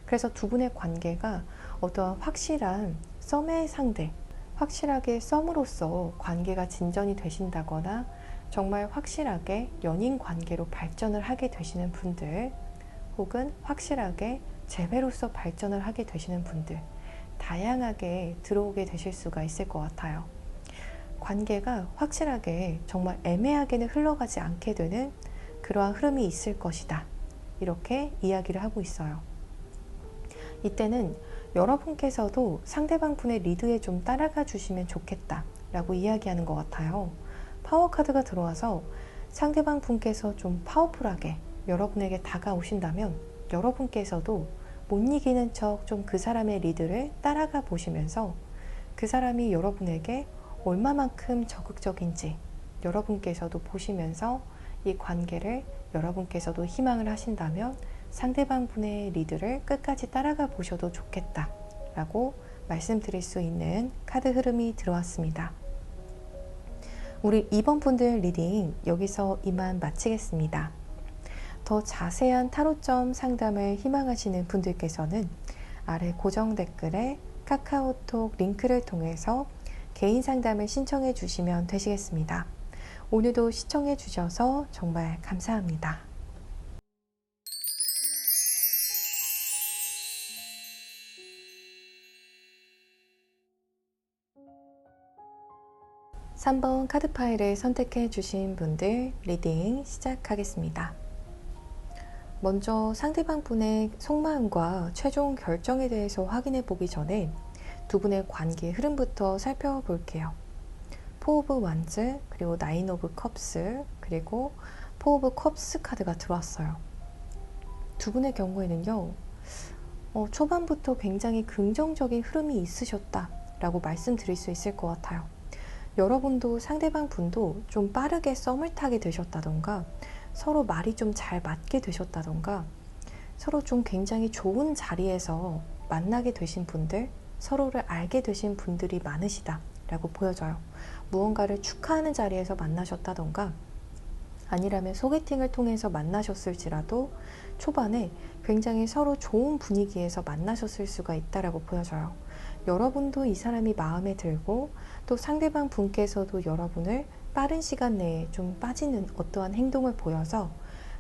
그래서 두 분의 관계가 어떠한 확실한 썸의 상대, 확실하게 썸으로서 관계가 진전이 되신다거나 정말 확실하게 연인 관계로 발전을 하게 되시는 분들, 혹은 확실하게 재배로서 발전을 하게 되시는 분들, 다양하게 들어오게 되실 수가 있을 것 같아요. 관계가 확실하게 정말 애매하게는 흘러가지 않게 되는 그러한 흐름이 있을 것이다. 이렇게 이야기를 하고 있어요. 이때는 여러분께서도 상대방 분의 리드에 좀 따라가 주시면 좋겠다 라고 이야기하는 것 같아요. 파워 카드가 들어와서 상대방 분께서 좀 파워풀하게 여러분에게 다가오신다면 여러분께서도 못 이기는 척 좀 그 사람의 리드를 따라가 보시면서 그 사람이 여러분에게 얼마만큼 적극적인지 여러분께서도 보시면서 이 관계를 여러분께서도 희망을 하신다면 상대방 분의 리드를 끝까지 따라가 보셔도 좋겠다 라고 말씀드릴 수 있는 카드 흐름이 들어왔습니다. 우리 2번 분들 리딩 여기서 이만 마치겠습니다. 더 자세한 타로점 상담을 희망하시는 분들께서는 아래 고정 댓글에 카카오톡 링크를 통해서 개인 상담을 신청해 주시면 되시겠습니다. 오늘도 시청해 주셔서 정말 감사합니다. 3번 카드 파일을 선택해 주신 분들 리딩 시작하겠습니다. 먼저 상대방 분의 속마음과 최종 결정에 대해서 확인해 보기 전에 두 분의 관계 흐름부터 살펴볼게요. 포 오브 완즈, 그리고 나인 오브 컵스, 그리고 포 오브 컵스 카드가 들어왔어요. 두 분의 경우에는요, 초반부터 굉장히 긍정적인 흐름이 있으셨다 라고 말씀드릴 수 있을 것 같아요. 여러분도 상대방 분도 좀 빠르게 썸을 타게 되셨다던가 서로 말이 좀 잘 맞게 되셨다던가 서로 좀 굉장히 좋은 자리에서 만나게 되신 분들, 서로를 알게 되신 분들이 많으시다 라고 보여져요. 무언가를 축하하는 자리에서 만나셨다던가 아니라면 소개팅을 통해서 만나셨을지라도 초반에 굉장히 서로 좋은 분위기에서 만나셨을 수가 있다라고 보여져요. 여러분도 이 사람이 마음에 들고 또 상대방 분께서도 여러분을 빠른 시간 내에 좀 빠지는 어떠한 행동을 보여서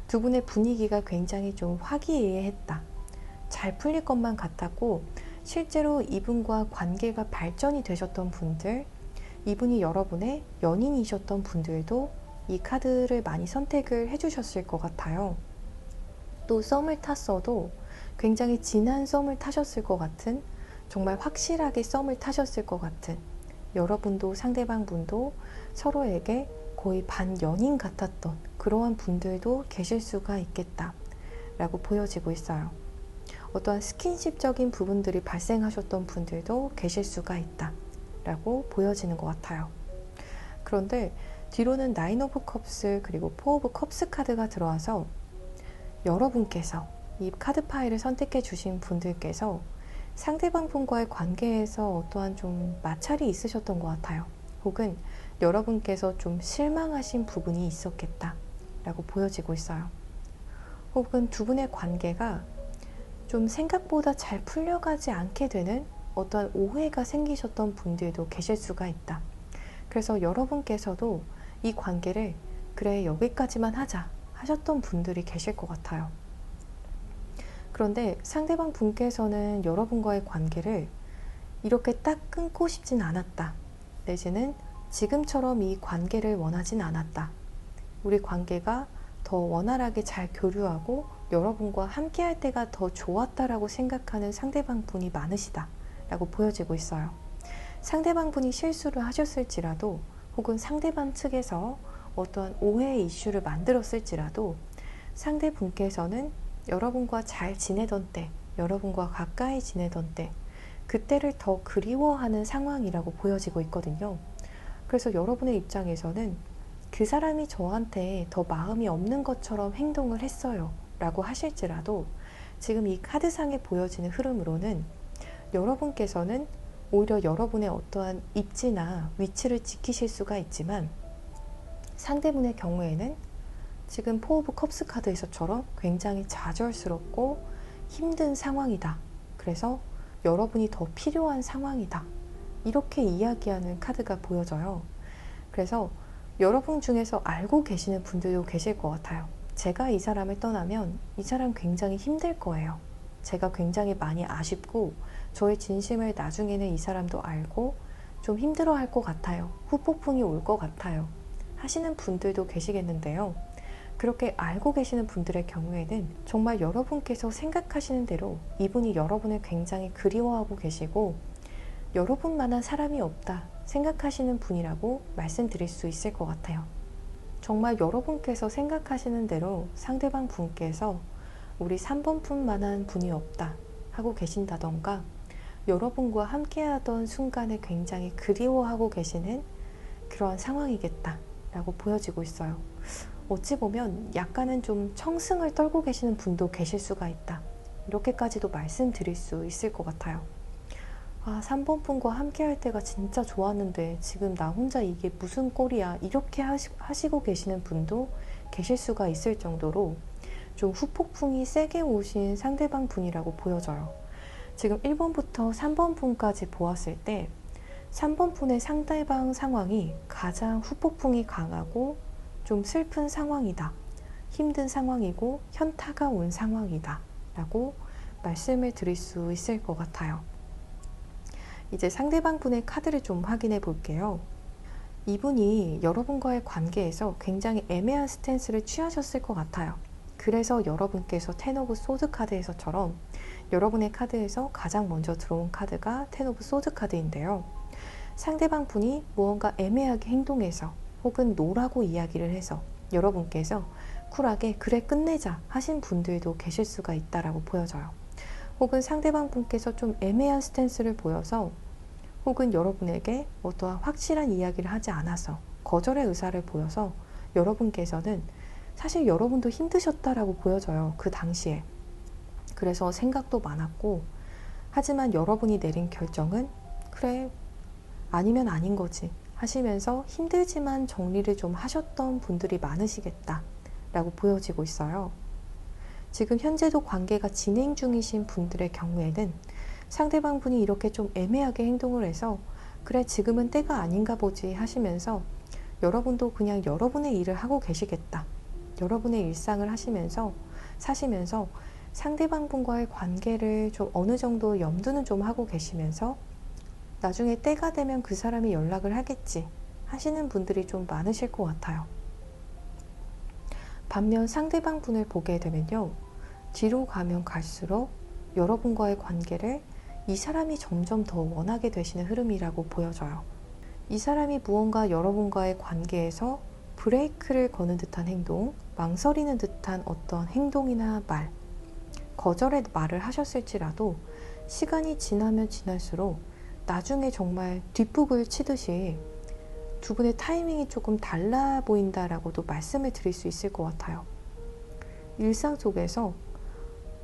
두 분의 분위기가 굉장히 좀 화기애애했다. 잘 풀릴 것만 같았고 실제로 이분과 관계가 발전이 되셨던 분들, 이분이 여러분의 연인이셨던 분들도 이 카드를 많이 선택을 해주셨을 것 같아요. 또 썸을 탔어도 굉장히 진한 썸을 타셨을 것 같은, 정말 확실하게 썸을 타셨을 것 같은, 여러분도 상대방 분도 서로에게 거의 반연인 같았던 그러한 분들도 계실 수가 있겠다 라고 보여지고 있어요. 어떠한 스킨십적인 부분들이 발생하셨던 분들도 계실 수가 있다 라고 보여지는 것 같아요. 그런데 뒤로는 나인 오브 컵스 그리고 포 오브 컵스 카드가 들어와서 여러분께서 이 카드 파일을 선택해 주신 분들께서 상대방 분과의 관계에서 어떠한 좀 마찰이 있으셨던 것 같아요. 혹은 여러분께서 좀 실망하신 부분이 있었겠다 라고 보여지고 있어요. 혹은 두 분의 관계가 좀 생각보다 잘 풀려가지 않게 되는 어떠한 오해가 생기셨던 분들도 계실 수가 있다. 그래서 여러분께서도 이 관계를 그래 여기까지만 하자 하셨던 분들이 계실 것 같아요. 그런데 상대방 분께서는 여러분과의 관계를 이렇게 딱 끊고 싶진 않았다. 내지는 지금처럼 이 관계를 원하진 않았다. 우리 관계가 더 원활하게 잘 교류하고 여러분과 함께 할 때가 더 좋았다라고 생각하는 상대방 분이 많으시다 라고 보여지고 있어요. 상대방 분이 실수를 하셨을지라도 혹은 상대방 측에서 어떠한 오해의 이슈를 만들었을지라도 상대분께서는 여러분과 잘 지내던 때, 여러분과 가까이 지내던 때 그때를 더 그리워하는 상황이라고 보여지고 있거든요. 그래서 여러분의 입장에서는 그 사람이 저한테 더 마음이 없는 것처럼 행동을 했어요 라고 하실지라도 지금 이 카드상에 보여지는 흐름으로는 여러분께서는 오히려 여러분의 어떠한 입지나 위치를 지키실 수가 있지만 상대분의 경우에는 지금 포 오브 컵스 카드에서처럼 굉장히 좌절스럽고 힘든 상황이다. 그래서 여러분이 더 필요한 상황이다. 이렇게 이야기하는 카드가 보여져요. 그래서 여러분 중에서 알고 계시는 분들도 계실 것 같아요. 제가 이 사람을 떠나면 이 사람 굉장히 힘들 거예요. 제가 굉장히 많이 아쉽고 저의 진심을 나중에는 이 사람도 알고 좀 힘들어할 것 같아요. 후폭풍이 올 것 같아요. 하시는 분들도 계시겠는데요. 그렇게 알고 계시는 분들의 경우에는 정말 여러분께서 생각하시는 대로 이분이 여러분을 굉장히 그리워하고 계시고 여러분만한 사람이 없다 생각하시는 분이라고 말씀드릴 수 있을 것 같아요. 정말 여러분께서 생각하시는 대로 상대방 분께서 우리 3번 분만한 분이 없다 하고 계신다던가 여러분과 함께 하던 순간을 굉장히 그리워하고 계시는 그러한 상황이겠다 라고 보여지고 있어요. 어찌 보면 약간은 좀 청승을 떨고 계시는 분도 계실 수가 있다. 이렇게까지도 말씀드릴 수 있을 것 같아요. 3번 분과 함께 할 때가 진짜 좋았는데 지금 나 혼자 이게 무슨 꼴이야 이렇게 하시고 계시는 분도 계실 수가 있을 정도로 좀 후폭풍이 세게 오신 상대방 분이라고 보여져요. 지금 1번부터 3번 분까지 보았을 때 3번 분의 상대방 상황이 가장 후폭풍이 강하고 좀 슬픈 상황이다. 힘든 상황이고 현타가 온 상황이다 라고 말씀을 드릴 수 있을 것 같아요. 이제 상대방 분의 카드를 좀 확인해 볼게요. 이분이 여러분과의 관계에서 굉장히 애매한 스탠스를 취하셨을 것 같아요. 그래서 여러분께서 텐 오브 소드 카드에서처럼 여러분의 카드에서 가장 먼저 들어온 카드가 텐 오브 소드 카드인데요. 상대방 분이 무언가 애매하게 행동해서 혹은 노라고 이야기를 해서 여러분께서 쿨하게 그래 끝내자 하신 분들도 계실 수가 있다라고 보여져요. 혹은 상대방 분께서 좀 애매한 스탠스를 보여서 혹은 여러분에게 어떠한 확실한 이야기를 하지 않아서 거절의 의사를 보여서 여러분께서는 사실 여러분도 힘드셨다라고 보여져요. 그 당시에. 그래서 생각도 많았고 하지만 여러분이 내린 결정은 그래 아니면 아닌 거지 하시면서 힘들지만 정리를 좀 하셨던 분들이 많으시겠다 라고 보여지고 있어요. 지금 현재도 관계가 진행 중이신 분들의 경우에는 상대방 분이 이렇게 좀 애매하게 행동을 해서 그래 지금은 때가 아닌가 보지 하시면서 여러분도 그냥 여러분의 일을 하고 계시겠다. 여러분의 일상을 사시면서 상대방 분과의 관계를 좀 어느 정도 염두는 좀 하고 계시면서 나중에 때가 되면 그 사람이 연락을 하겠지 하시는 분들이 좀 많으실 것 같아요. 반면 상대방 분을 보게 되면요. 뒤로 가면 갈수록 여러분과의 관계를 이 사람이 점점 더 원하게 되시는 흐름이라고 보여져요. 이 사람이 무언가 여러분과의 관계에서 브레이크를 거는 듯한 행동, 망설이는 듯한 어떤 행동이나 말, 거절의 말을 하셨을지라도 시간이 지나면 지날수록 나중에 정말 뒷북을 치듯이 두 분의 타이밍이 조금 달라 보인다라고도 말씀을 드릴 수 있을 것 같아요. 일상 속에서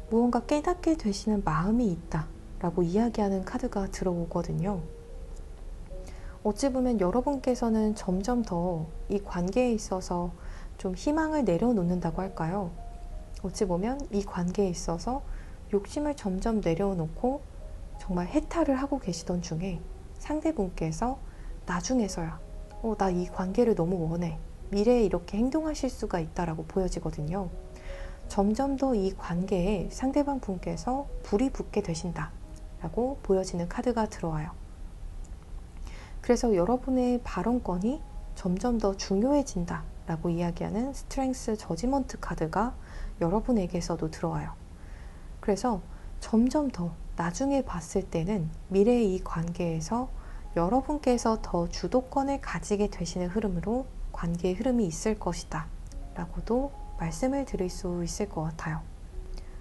무언가 깨닫게 되시는 마음이 있다 라고 이야기하는 카드가 들어오거든요. 어찌 보면 여러분께서는 점점 더 이 관계에 있어서 좀 희망을 내려놓는다고 할까요? 어찌 보면 이 관계에 있어서 욕심을 점점 내려놓고 정말 해탈을 하고 계시던 중에 상대분께서 나중에서야 나 이 관계를 너무 원해. 미래에 이렇게 행동하실 수가 있다라고 보여지거든요. 점점 더 이 관계에 상대방 분께서 불이 붙게 되신다 라고 보여지는 카드가 들어와요. 그래서 여러분의 발언권이 점점 더 중요해진다 라고 이야기하는 스트렝스 저지먼트 카드가 여러분에게서도 들어와요. 그래서 점점 더 나중에 봤을 때는 미래의 이 관계에서 여러분께서 더 주도권을 가지게 되시는 흐름으로 관계의 흐름이 있을 것이다 라고도 말씀을 드릴 수 있을 것 같아요.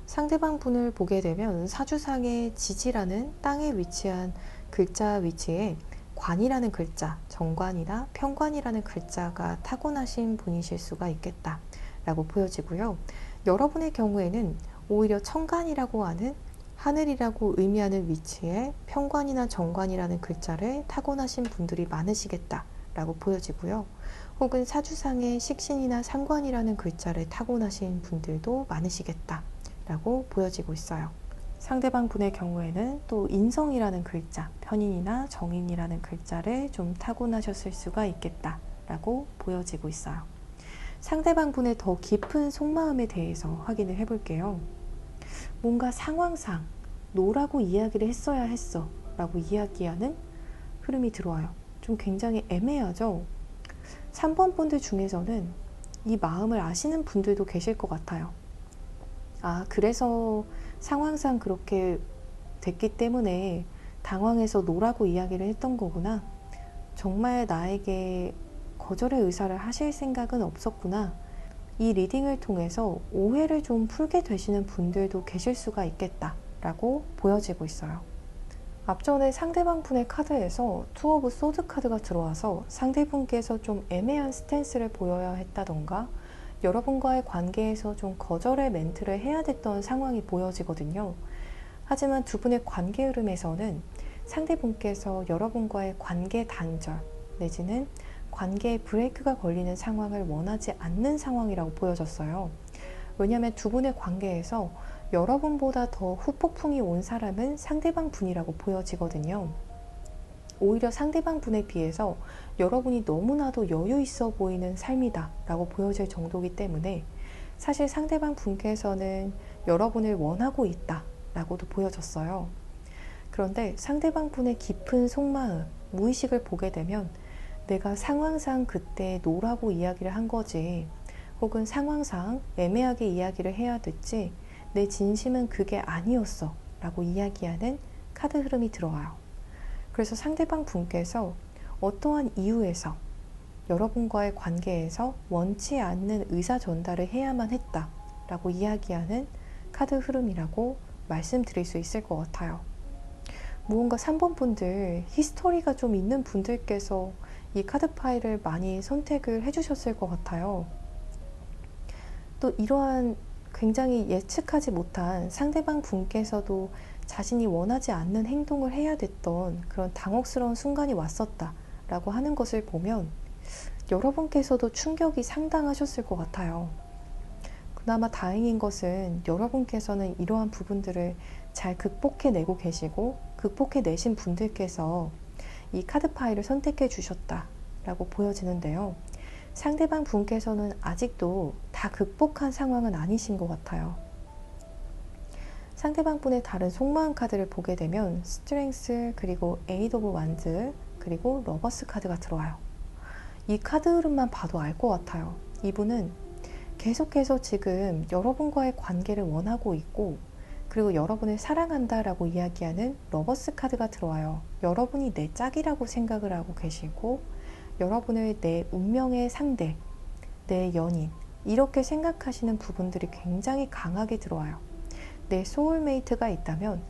상대방 분을 보게 되면 사주상의 지지라는 땅에 위치한 글자 위치에 관이라는 글자, 정관이나 편관이라는 글자가 타고나신 분이실 수가 있겠다 라고 보여지고요. 여러분의 경우에는 오히려 천간이라고 하는 하늘이라고 의미하는 위치에 편관이나 정관이라는 글자를 타고나신 분들이 많으시겠다 라고 보여지고요. 혹은 사주상의 식신이나 상관이라는 글자를 타고나신 분들도 많으시겠다 라고 보여지고 있어요. 상대방 분의 경우에는 또 인성이라는 글자, 편인이나 정인이라는 글자를 좀 타고나셨을 수가 있겠다 라고 보여지고 있어요. 상대방 분의 더 깊은 속마음에 대해서 확인을 해볼게요. 뭔가 상황상 노라고 이야기를 했어야 했어 라고 이야기하는 흐름이 들어와요. 좀 굉장히 애매하죠? 3번 분들 중에서는 이 마음을 아시는 분들도 계실 것 같아요. 아, 그래서 상황상 그렇게 됐기 때문에 당황해서 노라고 이야기를 했던 거구나. 정말 나에게 거절의 의사를 하실 생각은 없었구나. 이 리딩을 통해서 오해를 좀 풀게 되시는 분들도 계실 수가 있겠다 라고 보여지고 있어요. 앞전에 상대방 분의 카드에서 투 오브 소드 카드가 들어와서 상대분께서 좀 애매한 스탠스를 보여야 했다던가 여러분과의 관계에서 좀 거절의 멘트를 해야 됐던 상황이 보여지거든요. 하지만 두 분의 관계 흐름에서는 상대분께서 여러분과의 관계 단절 내지는 관계에 브레이크가 걸리는 상황을 원하지 않는 상황이라고 보여졌어요. 왜냐하면 두 분의 관계에서 여러분보다 더 후폭풍이 온 사람은 상대방 분이라고 보여지거든요. 오히려 상대방 분에 비해서 여러분이 너무나도 여유 있어 보이는 삶이다 라고 보여질 정도이기 때문에 사실 상대방 분께서는 여러분을 원하고 있다 라고도 보여졌어요. 그런데 상대방 분의 깊은 속마음, 무의식을 보게 되면 내가 상황상 그때 노라고 이야기를 한 거지, 혹은 상황상 애매하게 이야기를 해야 됐지, 내 진심은 그게 아니었어 라고 이야기하는 카드 흐름이 들어와요. 그래서 상대방 분께서 어떠한 이유에서 여러분과의 관계에서 원치 않는 의사 전달을 해야만 했다 라고 이야기하는 카드 흐름이라고 말씀드릴 수 있을 것 같아요. 무언가 3번 분들, 히스토리가 좀 있는 분들께서 이 카드 파일을 많이 선택을 해주셨을 것 같아요. 또 이러한 굉장히 예측하지 못한 상대방 분께서도 자신이 원하지 않는 행동을 해야 됐던 그런 당혹스러운 순간이 왔었다 라고 하는 것을 보면 여러분께서도 충격이 상당하셨을 것 같아요. 그나마 다행인 것은 여러분께서는 이러한 부분들을 잘 극복해내고 계시고 극복해내신 분들께서 이 카드 파일을 선택해 주셨다 라고 보여지는데요. 상대방 분께서는 아직도 다 극복한 상황은 아니신 것 같아요. 상대방 분의 다른 속마음 카드를 보게 되면 스트렝스, 그리고 에이드 오브 완즈, 그리고 러버스 카드가 들어와요. 이 카드 흐름만 봐도 알 것 같아요. 이분은 계속해서 지금 여러분과의 관계를 원하고 있고, 그리고 여러분을 사랑한다 라고 이야기하는 러버스 카드가 들어와요. 여러분이 내 짝이라고 생각을 하고 계시고, 여러분을 내 운명의 상대, 내 연인, 이렇게 생각하시는 부분들이 굉장히 강하게 들어와요. 내 소울메이트가 있다면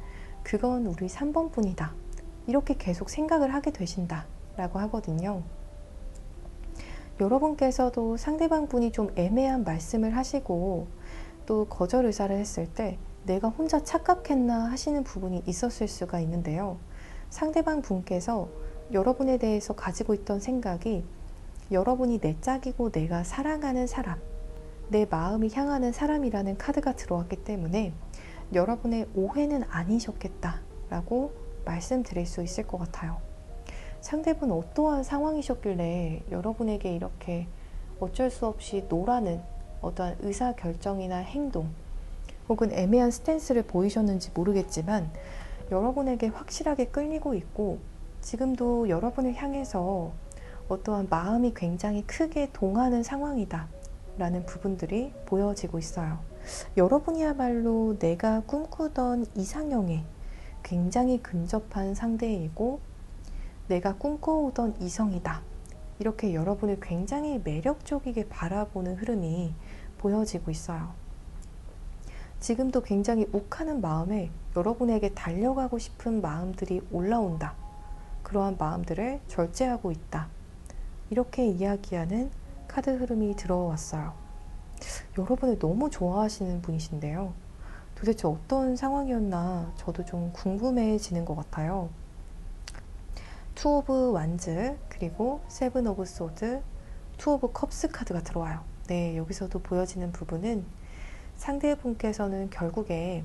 그건 우리 3번 분이다, 이렇게 계속 생각을 하게 되신다 라고 하거든요. 여러분께서도 상대방 분이 좀 애매한 말씀을 하시고 또 거절 의사를 했을 때 내가 혼자 착각했나 하시는 부분이 있었을 수가 있는데요. 상대방 분께서 여러분에 대해서 가지고 있던 생각이 여러분이 내 짝이고 내가 사랑하는 사람, 내 마음이 향하는 사람이라는 카드가 들어왔기 때문에 여러분의 오해는 아니셨겠다 라고 말씀드릴 수 있을 것 같아요. 상대분 어떠한 상황이셨길래 여러분에게 이렇게 어쩔 수 없이 노라는 어떠한 의사결정이나 행동 혹은 애매한 스탠스를 보이셨는지 모르겠지만 여러분에게 확실하게 끌리고 있고 지금도 여러분을 향해서 어떠한 마음이 굉장히 크게 동하는 상황이다 라는 부분들이 보여지고 있어요. 여러분이야말로 내가 꿈꾸던 이상형에 굉장히 근접한 상대이고 내가 꿈꿔오던 이성이다, 이렇게 여러분을 굉장히 매력적이게 바라보는 흐름이 보여지고 있어요. 지금도 굉장히 욱하는 마음에 여러분에게 달려가고 싶은 마음들이 올라온다, 그러한 마음들을 절제하고 있다, 이렇게 이야기하는 카드 흐름이 들어왔어요. 여러분을 너무 좋아하시는 분이신데요. 도대체 어떤 상황이었나 저도 좀 궁금해지는 것 같아요. 투 오브 완즈, 그리고 세븐 오브 소드, 투 오브 컵스 카드가 들어와요. 네, 여기서도 보여지는 부분은 상대분께서는 결국에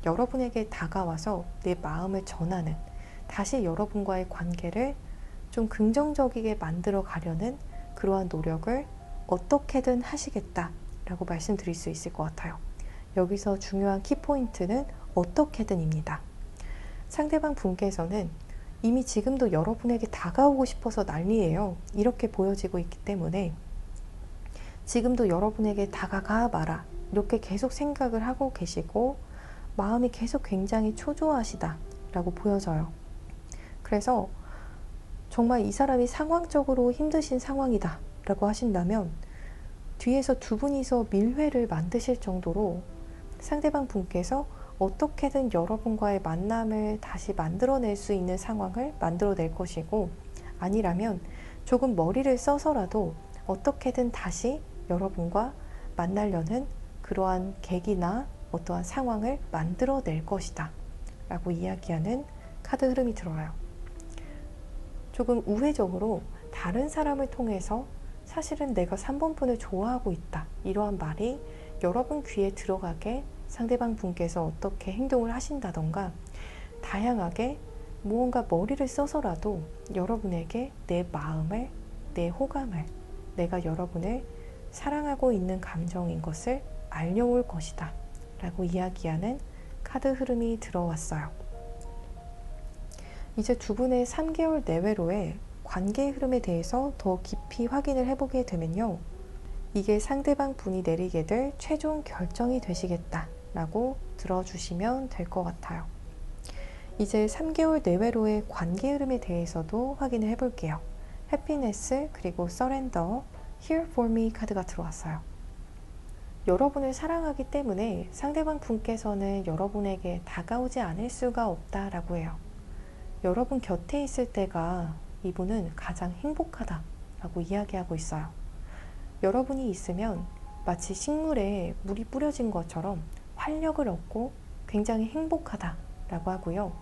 여러분에게 다가와서 내 마음을 전하는, 다시 여러분과의 관계를 좀 긍정적이게 만들어 가려는 그러한 노력을 어떻게든 하시겠다 라고 말씀드릴 수 있을 것 같아요. 여기서 중요한 키포인트는 어떻게든입니다. 상대방 분께서는 이미 지금도 여러분에게 다가오고 싶어서 난리예요. 이렇게 보여지고 있기 때문에 지금도 여러분에게 다가가 마라. 이렇게 계속 생각을 하고 계시고 마음이 계속 굉장히 초조하시다 라고 보여져요. 그래서 정말 이 사람이 상황적으로 힘드신 상황이다 라고 하신다면 뒤에서 두 분이서 밀회를 만드실 정도로 상대방 분께서 어떻게든 여러분과의 만남을 다시 만들어낼 수 있는 상황을 만들어낼 것이고, 아니라면 조금 머리를 써서라도 어떻게든 다시 여러분과 만나려는 그러한 계기나 어떠한 상황을 만들어낼 것이다 라고 이야기하는 카드 흐름이 들어와요. 조금 우회적으로 다른 사람을 통해서 사실은 내가 3번 분을 좋아하고 있다, 이러한 말이 여러분 귀에 들어가게 상대방 분께서 어떻게 행동을 하신다던가, 다양하게 무언가 머리를 써서라도 여러분에게 내 마음을, 내 호감을, 내가 여러분을 사랑하고 있는 감정인 것을 알려올 것이다 라고 이야기하는 카드 흐름이 들어왔어요. 이제 두 분의 3개월 내외로의 관계 흐름에 대해서 더 깊이 확인을 해보게 되면요, 이게 상대방 분이 내리게 될 최종 결정이 되시겠다 라고 들어주시면 될 것 같아요. 이제 3개월 내외로의 관계 흐름에 대해서도 확인을 해볼게요. 해피네스 그리고 서렌더, Here for me 카드가 들어왔어요. 여러분을 사랑하기 때문에 상대방 분께서는 여러분에게 다가오지 않을 수가 없다라고 해요. 여러분 곁에 있을 때가 이분은 가장 행복하다 라고 이야기하고 있어요. 여러분이 있으면 마치 식물에 물이 뿌려진 것처럼 활력을 얻고 굉장히 행복하다 라고 하고요.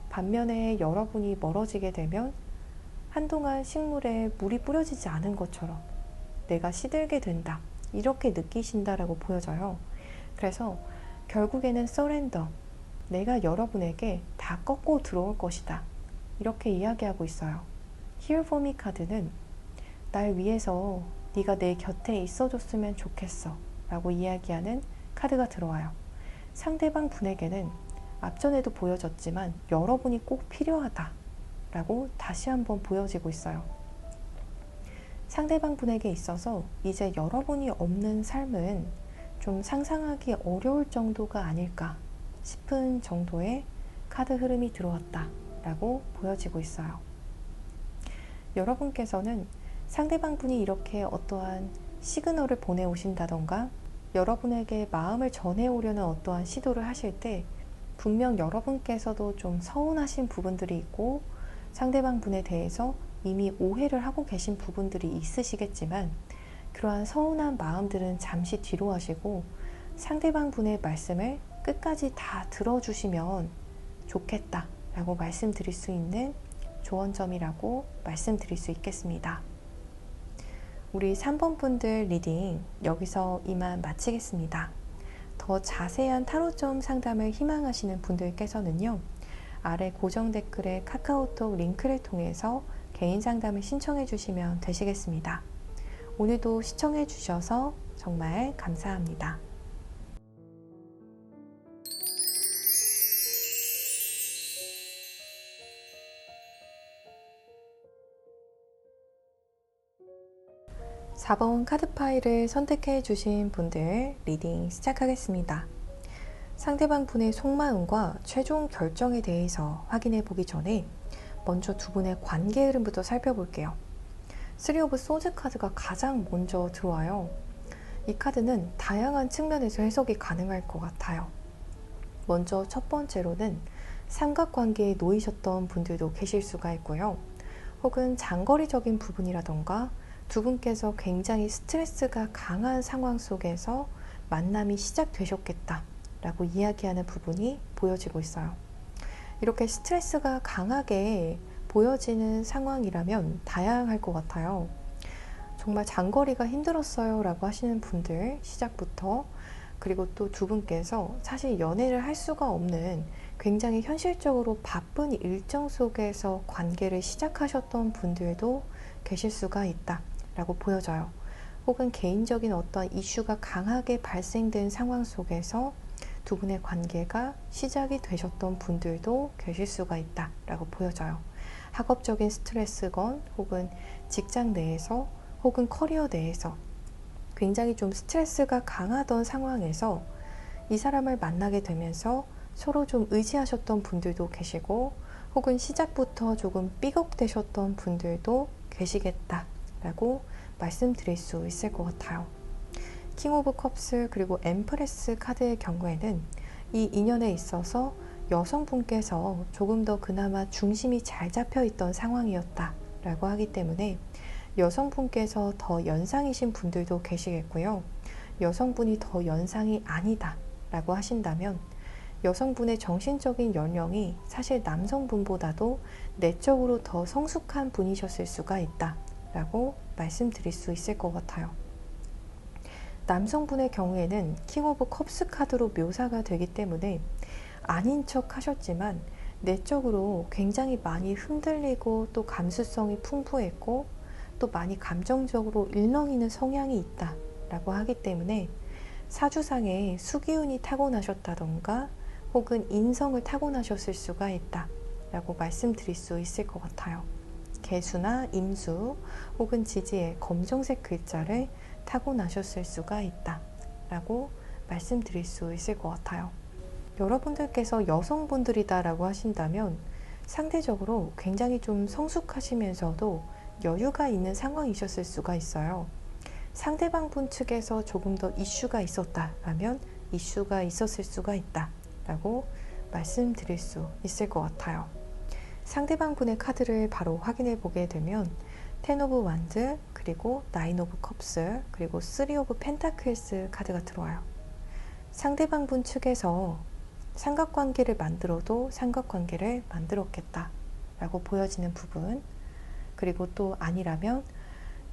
반면에 여러분이 멀어지게 되면 한동안 식물에 물이 뿌려지지 않은 것처럼 내가 시들게 된다, 이렇게 느끼신다라고 보여져요. 그래서 결국에는 서렌더, 내가 여러분에게 다 꺾고 들어올 것이다, 이렇게 이야기하고 있어요. Here for me 카드는 날 위해서 네가 내 곁에 있어줬으면 좋겠어 라고 이야기하는 카드가 들어와요. 상대방 분에게는 앞전에도 보여졌지만 여러분이 꼭 필요하다 라고 다시 한번 보여지고 있어요. 상대방 분에게 있어서 이제 여러분이 없는 삶은 좀 상상하기 어려울 정도가 아닐까 싶은 정도의 카드 흐름이 들어왔다 라고 보여지고 있어요. 여러분께서는 상대방 분이 이렇게 어떠한 시그널을 보내오신다던가 여러분에게 마음을 전해오려는 어떠한 시도를 하실 때 분명 여러분께서도 좀 서운하신 부분들이 있고 상대방 분에 대해서 이미 오해를 하고 계신 부분들이 있으시겠지만, 그러한 서운한 마음들은 잠시 뒤로 하시고 상대방 분의 말씀을 끝까지 다 들어주시면 좋겠다 라고 말씀드릴 수 있는 조언점이라고 말씀드릴 수 있겠습니다. 우리 3번 분들 리딩 여기서 이만 마치겠습니다. 더 자세한 타로점 상담을 희망하시는 분들께서는요, 아래 고정 댓글에 카카오톡 링크를 통해서 개인 상담을 신청해 주시면 되시겠습니다. 오늘도 시청해 주셔서 정말 감사합니다. (4번) 카드 파일을 선택해 주신 분들 리딩 시작하겠습니다. 상대방 분의 속마음과 최종 결정에 대해서 확인해 보기 전에 먼저 두 분의 관계 흐름부터 살펴볼게요. 3 오브 소즈 카드가 가장 먼저 들어와요. 이 카드는 다양한 측면에서 해석이 가능할 것 같아요. 먼저 첫 번째로는 삼각관계에 놓이셨던 분들도 계실 수가 있고요. 혹은 장거리적인 부분이라던가 두 분께서 굉장히 스트레스가 강한 상황 속에서 만남이 시작되셨겠다 라고 이야기하는 부분이 보여지고 있어요. 이렇게 스트레스가 강하게 보여지는 상황이라면 다양할 것 같아요. 정말 장거리가 힘들었어요 라고 하시는 분들 시작부터, 그리고 또 두 분께서 사실 연애를 할 수가 없는 굉장히 현실적으로 바쁜 일정 속에서 관계를 시작하셨던 분들도 계실 수가 있다 라고 보여져요. 혹은 개인적인 어떤 이슈가 강하게 발생된 상황 속에서 두 분의 관계가 시작이 되셨던 분들도 계실 수가 있다라고 보여져요. 학업적인 스트레스건 혹은 직장 내에서 혹은 커리어 내에서 굉장히 좀 스트레스가 강하던 상황에서 이 사람을 만나게 되면서 서로 좀 의지하셨던 분들도 계시고 혹은 시작부터 조금 삐걱대셨던 분들도 계시겠다라고 말씀드릴 수 있을 것 같아요. 킹 오브 컵스 그리고 엠프레스 카드의 경우에는 이 인연에 있어서 여성분께서 조금 더 그나마 중심이 잘 잡혀 있던 상황이었다라고 하기 때문에 여성분께서 더 연상이신 분들도 계시겠고요. 여성분이 더 연상이 아니다 라고 하신다면 여성분의 정신적인 연령이 사실 남성분보다도 내적으로 더 성숙한 분이셨을 수가 있다 라고 말씀드릴 수 있을 것 같아요. 남성분의 경우에는 킹 오브 컵스 카드로 묘사가 되기 때문에 아닌 척 하셨지만 내적으로 굉장히 많이 흔들리고 또 감수성이 풍부했고 또 많이 감정적으로 일렁이는 성향이 있다 라고 하기 때문에 사주상에 수기운이 타고나셨다던가 혹은 인성을 타고나셨을 수가 있다 라고 말씀드릴 수 있을 것 같아요. 개수나 임수 혹은 지지의 검정색 글자를 타고나셨을 수가 있다 라고 말씀드릴 수 있을 것 같아요. 여러분들께서 여성분들이다 라고 하신다면 상대적으로 굉장히 좀 성숙하시면서도 여유가 있는 상황이셨을 수가 있어요. 상대방 분 측에서 조금 더 이슈가 있었다라면 이슈가 있었을 수가 있다 라고 말씀드릴 수 있을 것 같아요. 상대방 분의 카드를 바로 확인해 보게 되면 텐 오브 완드 그리고 나인 오브 컵스 그리고 3 오브 펜타클스 카드가 들어와요. 상대방 분 측에서 삼각관계를 만들어도 삼각관계를 만들었겠다 라고 보여지는 부분, 그리고 또 아니라면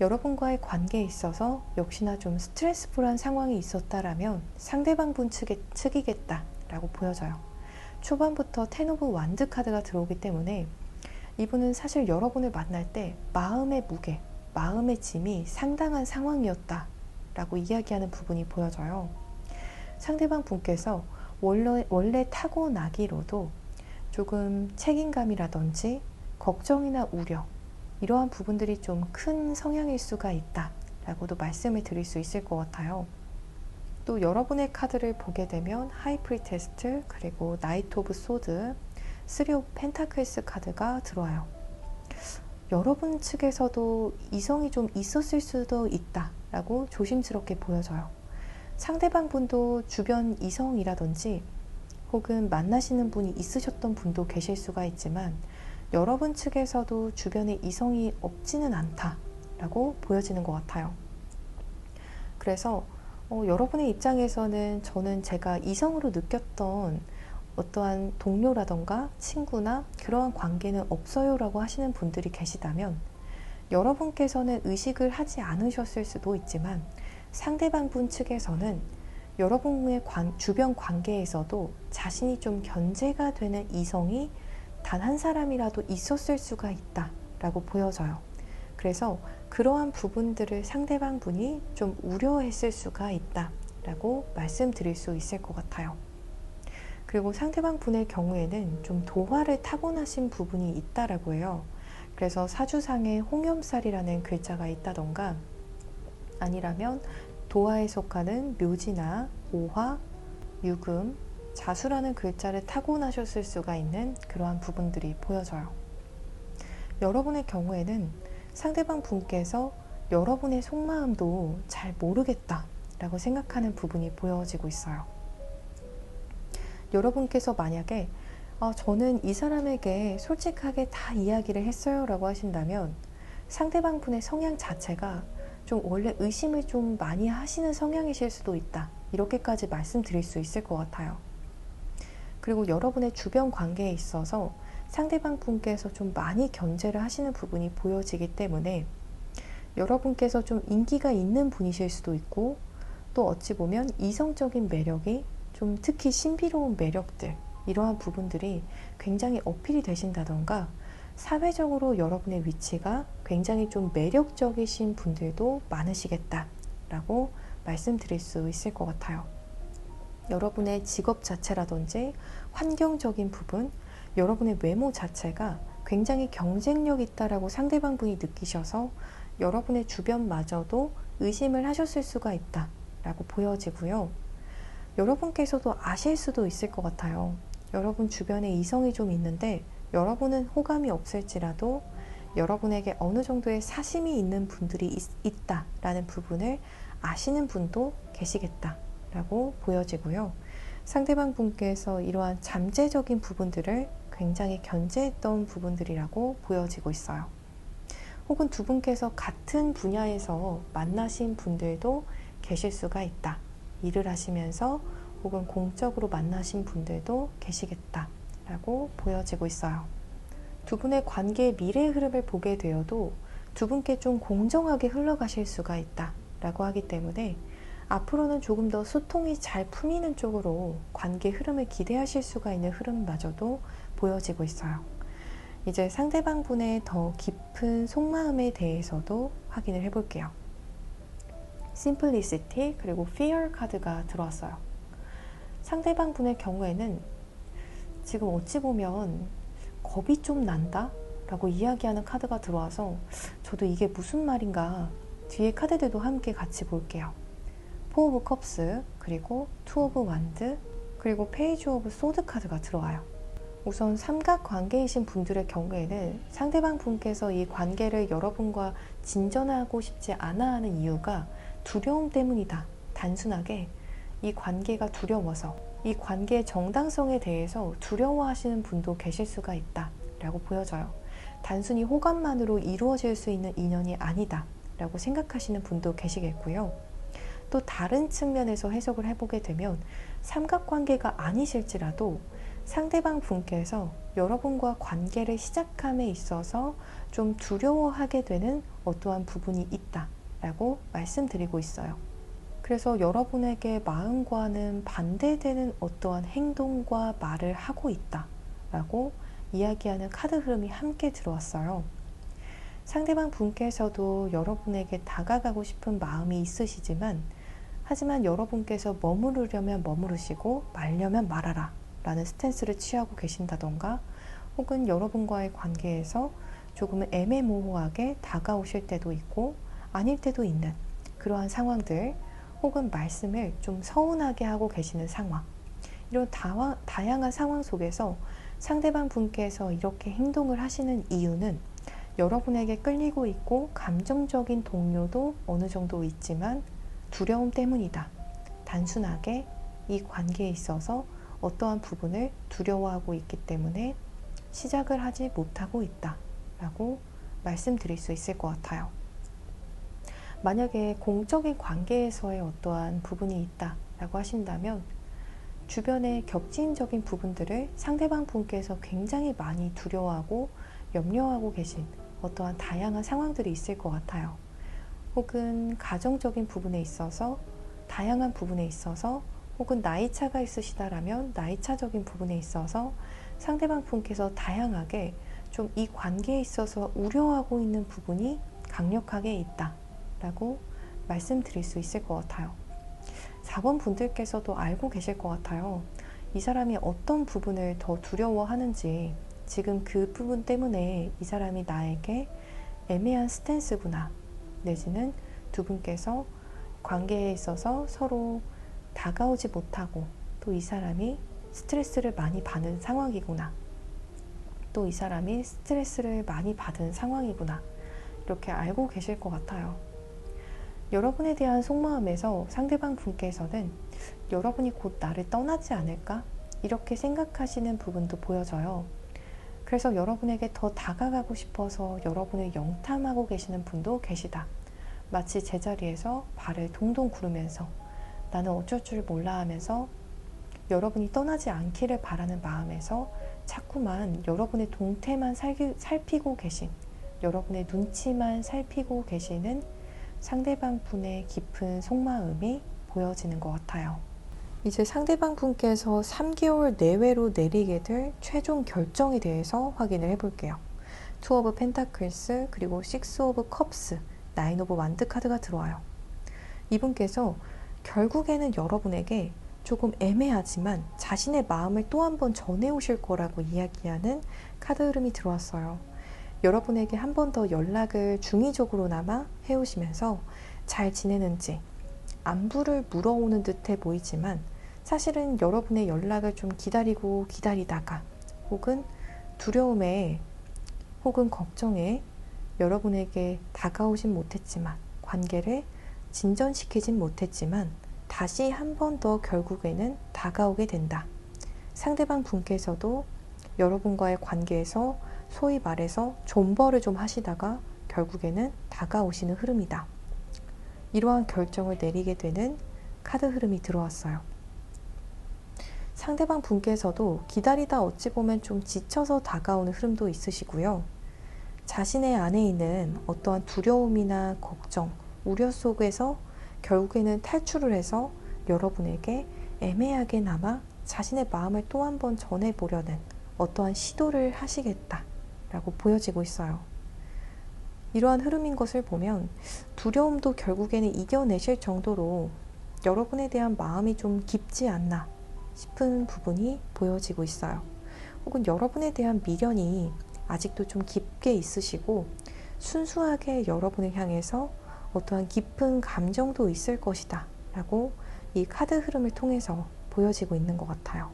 여러분과의 관계에 있어서 역시나 좀 스트레스풀한 상황이 있었다라면 상대방 분 측이겠다 라고 보여져요. 초반부터 텐 오브 완드 카드가 들어오기 때문에 이분은 사실 여러분을 만날 때 마음의 무게, 마음의 짐이 상당한 상황이었다 라고 이야기하는 부분이 보여져요. 상대방 분께서 원래 타고나기로도 조금 책임감이라든지 걱정이나 우려, 이러한 부분들이 좀 큰 성향일 수가 있다 라고도 말씀을 드릴 수 있을 것 같아요. 또 여러분의 카드를 보게 되면 하이 프리테스트 그리고 나이트 오브 소드 3 오브 펜타클스 카드가 들어와요. 여러분 측에서도 이성이 좀 있었을 수도 있다 라고 조심스럽게 보여져요. 상대방 분도 주변 이성이라든지 혹은 만나시는 분이 있으셨던 분도 계실 수가 있지만 여러분 측에서도 주변에 이성이 없지는 않다라고 보여지는 것 같아요. 그래서 여러분의 입장에서는 저는 제가 이성으로 느꼈던 어떠한 동료라던가 친구나 그러한 관계는 없어요 라고 하시는 분들이 계시다면 여러분께서는 의식을 하지 않으셨을 수도 있지만 상대방 분 측에서는 여러분의 주변 관계에서도 자신이 좀 견제가 되는 이성이 단 한 사람이라도 있었을 수가 있다 라고 보여져요. 그래서 그러한 부분들을 상대방 분이 좀 우려했을 수가 있다 라고 말씀드릴 수 있을 것 같아요. 그리고 상대방 분의 경우에는 좀 도화를 타고나신 부분이 있다라고 해요. 그래서 사주상에 홍염살이라는 글자가 있다던가 아니라면 도화에 속하는 묘지나 오화, 유금, 자수라는 글자를 타고나셨을 수가 있는 그러한 부분들이 보여져요. 여러분의 경우에는 상대방 분께서 여러분의 속마음도 잘 모르겠다 라고 생각하는 부분이 보여지고 있어요. 여러분께서 만약에 저는 이 사람에게 솔직하게 다 이야기를 했어요 라고 하신다면 상대방 분의 성향 자체가 좀 원래 의심을 좀 많이 하시는 성향이실 수도 있다 이렇게까지 말씀드릴 수 있을 것 같아요. 그리고 여러분의 주변 관계에 있어서 상대방 분께서 좀 많이 견제를 하시는 부분이 보여지기 때문에 여러분께서 좀 인기가 있는 분이실 수도 있고 또 어찌 보면 이성적인 매력이 좀 특히 신비로운 매력들 이러한 부분들이 굉장히 어필이 되신다던가 사회적으로 여러분의 위치가 굉장히 좀 매력적이신 분들도 많으시겠다 라고 말씀드릴 수 있을 것 같아요. 여러분의 직업 자체라든지 환경적인 부분, 여러분의 외모 자체가 굉장히 경쟁력 있다라고 상대방 분이 느끼셔서 여러분의 주변마저도 의심을 하셨을 수가 있다라고 보여지고요. 여러분께서도 아실 수도 있을 것 같아요. 여러분 주변에 이성이 좀 있는데 여러분은 호감이 없을지라도 여러분에게 어느 정도의 사심이 있는 분들이 있다라는 부분을 아시는 분도 계시겠다라고 보여지고요. 상대방 분께서 이러한 잠재적인 부분들을 굉장히 견제했던 부분들이라고 보여지고 있어요. 혹은 두 분께서 같은 분야에서 만나신 분들도 계실 수가 있다. 일을 하시면서 혹은 공적으로 만나신 분들도 계시겠다라고 보여지고 있어요. 두 분의 관계의 미래 흐름을 보게 되어도 두 분께 좀 공정하게 흘러가실 수가 있다라고 하기 때문에 앞으로는 조금 더 소통이 잘 풀리는 쪽으로 관계 흐름을 기대하실 수가 있는 흐름마저도 보여지고 있어요. 이제 상대방 분의 더 깊은 속마음에 대해서도 확인을 해볼게요. Simplicity 그리고 Fear 카드가 들어왔어요. 상대방 분의 경우에는 지금 어찌 보면 겁이 좀 난다? 라고 이야기하는 카드가 들어와서 저도 이게 무슨 말인가 뒤에 카드들도 함께 같이 볼게요. Four of Cups 그리고 Two of Wands 그리고 Page of Swords 카드가 들어와요. 우선 삼각관계이신 분들의 경우에는 상대방 분께서 이 관계를 여러분과 진전하고 싶지 않아 하는 이유가 두려움 때문이다. 단순하게 이 관계가 두려워서 이 관계의 정당성에 대해서 두려워하시는 분도 계실 수가 있다 라고 보여져요. 단순히 호감만으로 이루어질 수 있는 인연이 아니다 라고 생각하시는 분도 계시겠고요. 또 다른 측면에서 해석을 해보게 되면 삼각관계가 아니실지라도 상대방 분께서 여러분과 관계를 시작함에 있어서 좀 두려워하게 되는 어떠한 부분이 있다라고 말씀드리고 있어요. 그래서 여러분에게 마음과는 반대되는 어떠한 행동과 말을 하고 있다라고 이야기하는 카드 흐름이 함께 들어왔어요. 상대방 분께서도 여러분에게 다가가고 싶은 마음이 있으시지만 하지만 여러분께서 머무르려면 머무르시고 말려면 말아라 라는 스탠스를 취하고 계신다던가 혹은 여러분과의 관계에서 조금은 애매모호하게 다가오실 때도 있고 아닐 때도 있는 그러한 상황들 혹은 말씀을 좀 서운하게 하고 계시는 상황, 이런 다양한 상황 속에서 상대방 분께서 이렇게 행동을 하시는 이유는 여러분에게 끌리고 있고 감정적인 동요도 어느 정도 있지만 두려움 때문이다. 단순하게 이 관계에 있어서 어떠한 부분을 두려워하고 있기 때문에 시작을 하지 못하고 있다 라고 말씀드릴 수 있을 것 같아요. 만약에 공적인 관계에서의 어떠한 부분이 있다 라고 하신다면 주변의 격진적인 부분들을 상대방 분께서 굉장히 많이 두려워하고 염려하고 계신 어떠한 다양한 상황들이 있을 것 같아요. 혹은 가정적인 부분에 있어서 다양한 부분에 있어서 혹은 나이차가 있으시다라면 나이차적인 부분에 있어서 상대방 분께서 다양하게 좀 이 관계에 있어서 우려하고 있는 부분이 강력하게 있다 라고 말씀드릴 수 있을 것 같아요. 4번 분들께서도 알고 계실 것 같아요. 이 사람이 어떤 부분을 더 두려워하는지, 지금 그 부분 때문에 이 사람이 나에게 애매한 스탠스구나, 내지는 두 분께서 관계에 있어서 서로 다가오지 못하고 또 이 사람이 스트레스를 많이 받는 상황이구나, 또 이 사람이 스트레스를 많이 받은 상황이구나, 이렇게 알고 계실 것 같아요. 여러분에 대한 속마음에서 상대방 분께서는 여러분이 곧 나를 떠나지 않을까? 이렇게 생각하시는 부분도 보여져요. 그래서 여러분에게 더 다가가고 싶어서 여러분을 영탐하고 계시는 분도 계시다. 마치 제자리에서 발을 동동 구르면서 나는 어쩔 줄 몰라 하면서 여러분이 떠나지 않기를 바라는 마음에서 자꾸만 여러분의 동태만 살피고 계신, 여러분의 눈치만 살피고 계시는 상대방 분의 깊은 속마음이 보여지는 것 같아요. 이제 상대방 분께서 3개월 내외로 내리게 될 최종 결정에 대해서 확인을 해볼게요. 투 오브 펜타클스 그리고 식스 오브 컵스, 나인 오브 완드 카드가 들어와요. 이분께서 결국에는 여러분에게 조금 애매하지만 자신의 마음을 또 한 번 전해 오실 거라고 이야기하는 카드 흐름이 들어왔어요. 여러분에게 한 번 더 연락을 중의적으로나마 해오시면서 잘 지내는지 안부를 물어오는 듯해 보이지만 사실은 여러분의 연락을 좀 기다리고 기다리다가 혹은 두려움에 혹은 걱정에 여러분에게 다가오진 못했지만 관계를 진전시키진 못했지만 다시 한 번 더 결국에는 다가오게 된다. 상대방 분께서도 여러분과의 관계에서 소위 말해서 존버를 좀 하시다가 결국에는 다가오시는 흐름이다. 이러한 결정을 내리게 되는 카드 흐름이 들어왔어요. 상대방 분께서도 기다리다 어찌 보면 좀 지쳐서 다가오는 흐름도 있으시고요. 자신의 안에 있는 어떠한 두려움이나 걱정, 우려 속에서 결국에는 탈출을 해서 여러분에게 애매하게나마 자신의 마음을 또 한 번 전해보려는 어떠한 시도를 하시겠다라고 보여지고 있어요. 이러한 흐름인 것을 보면 두려움도 결국에는 이겨내실 정도로 여러분에 대한 마음이 좀 깊지 않나 싶은 부분이 보여지고 있어요. 혹은 여러분에 대한 미련이 아직도 좀 깊게 있으시고 순수하게 여러분을 향해서 어떠한 깊은 감정도 있을 것이다 라고 이 카드 흐름을 통해서 보여지고 있는 것 같아요.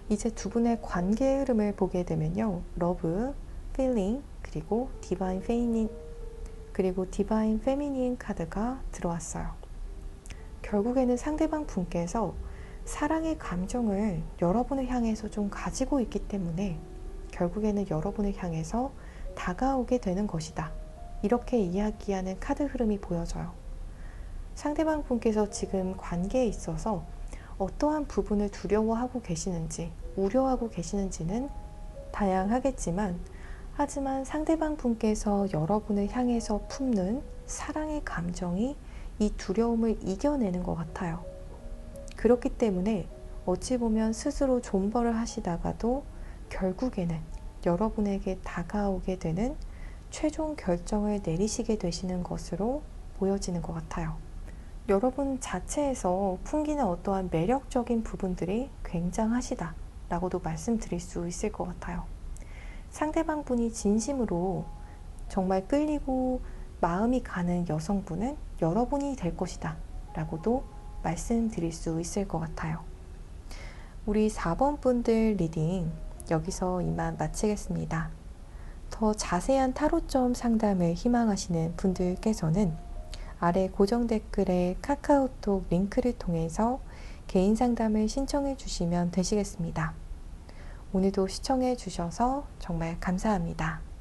이제 두 분의 관계 흐름을 보게 되면요. 러브, 필링, 그리고 디바인 페미닌 카드가 들어왔어요. 결국에는 상대방 분께서 사랑의 감정을 여러분을 향해서 좀 가지고 있기 때문에 결국에는 여러분을 향해서 다가오게 되는 것이다. 이렇게 이야기하는 카드 흐름이 보여져요. 상대방 분께서 지금 관계에 있어서 어떠한 부분을 두려워하고 계시는지, 우려하고 계시는지는 다양하겠지만, 하지만 상대방 분께서 여러분을 향해서 품는 사랑의 감정이 이 두려움을 이겨내는 것 같아요. 그렇기 때문에 어찌 보면 스스로 존버를 하시다가도 결국에는 여러분에게 다가오게 되는 최종 결정을 내리시게 되시는 것으로 보여지는 것 같아요. 여러분 자체에서 풍기는 어떠한 매력적인 부분들이 굉장하시다 라고도 말씀드릴 수 있을 것 같아요. 상대방 분이 진심으로 정말 끌리고 마음이 가는 여성분은 여러분이 될 것이다 라고도 말씀드릴 수 있을 것 같아요. 우리 4번 분들 리딩 여기서 이만 마치겠습니다. 더 자세한 타로점 상담을 희망하시는 분들께서는 아래 고정 댓글에 카카오톡 링크를 통해서 개인 상담을 신청해 주시면 되시겠습니다. 오늘도 시청해 주셔서 정말 감사합니다.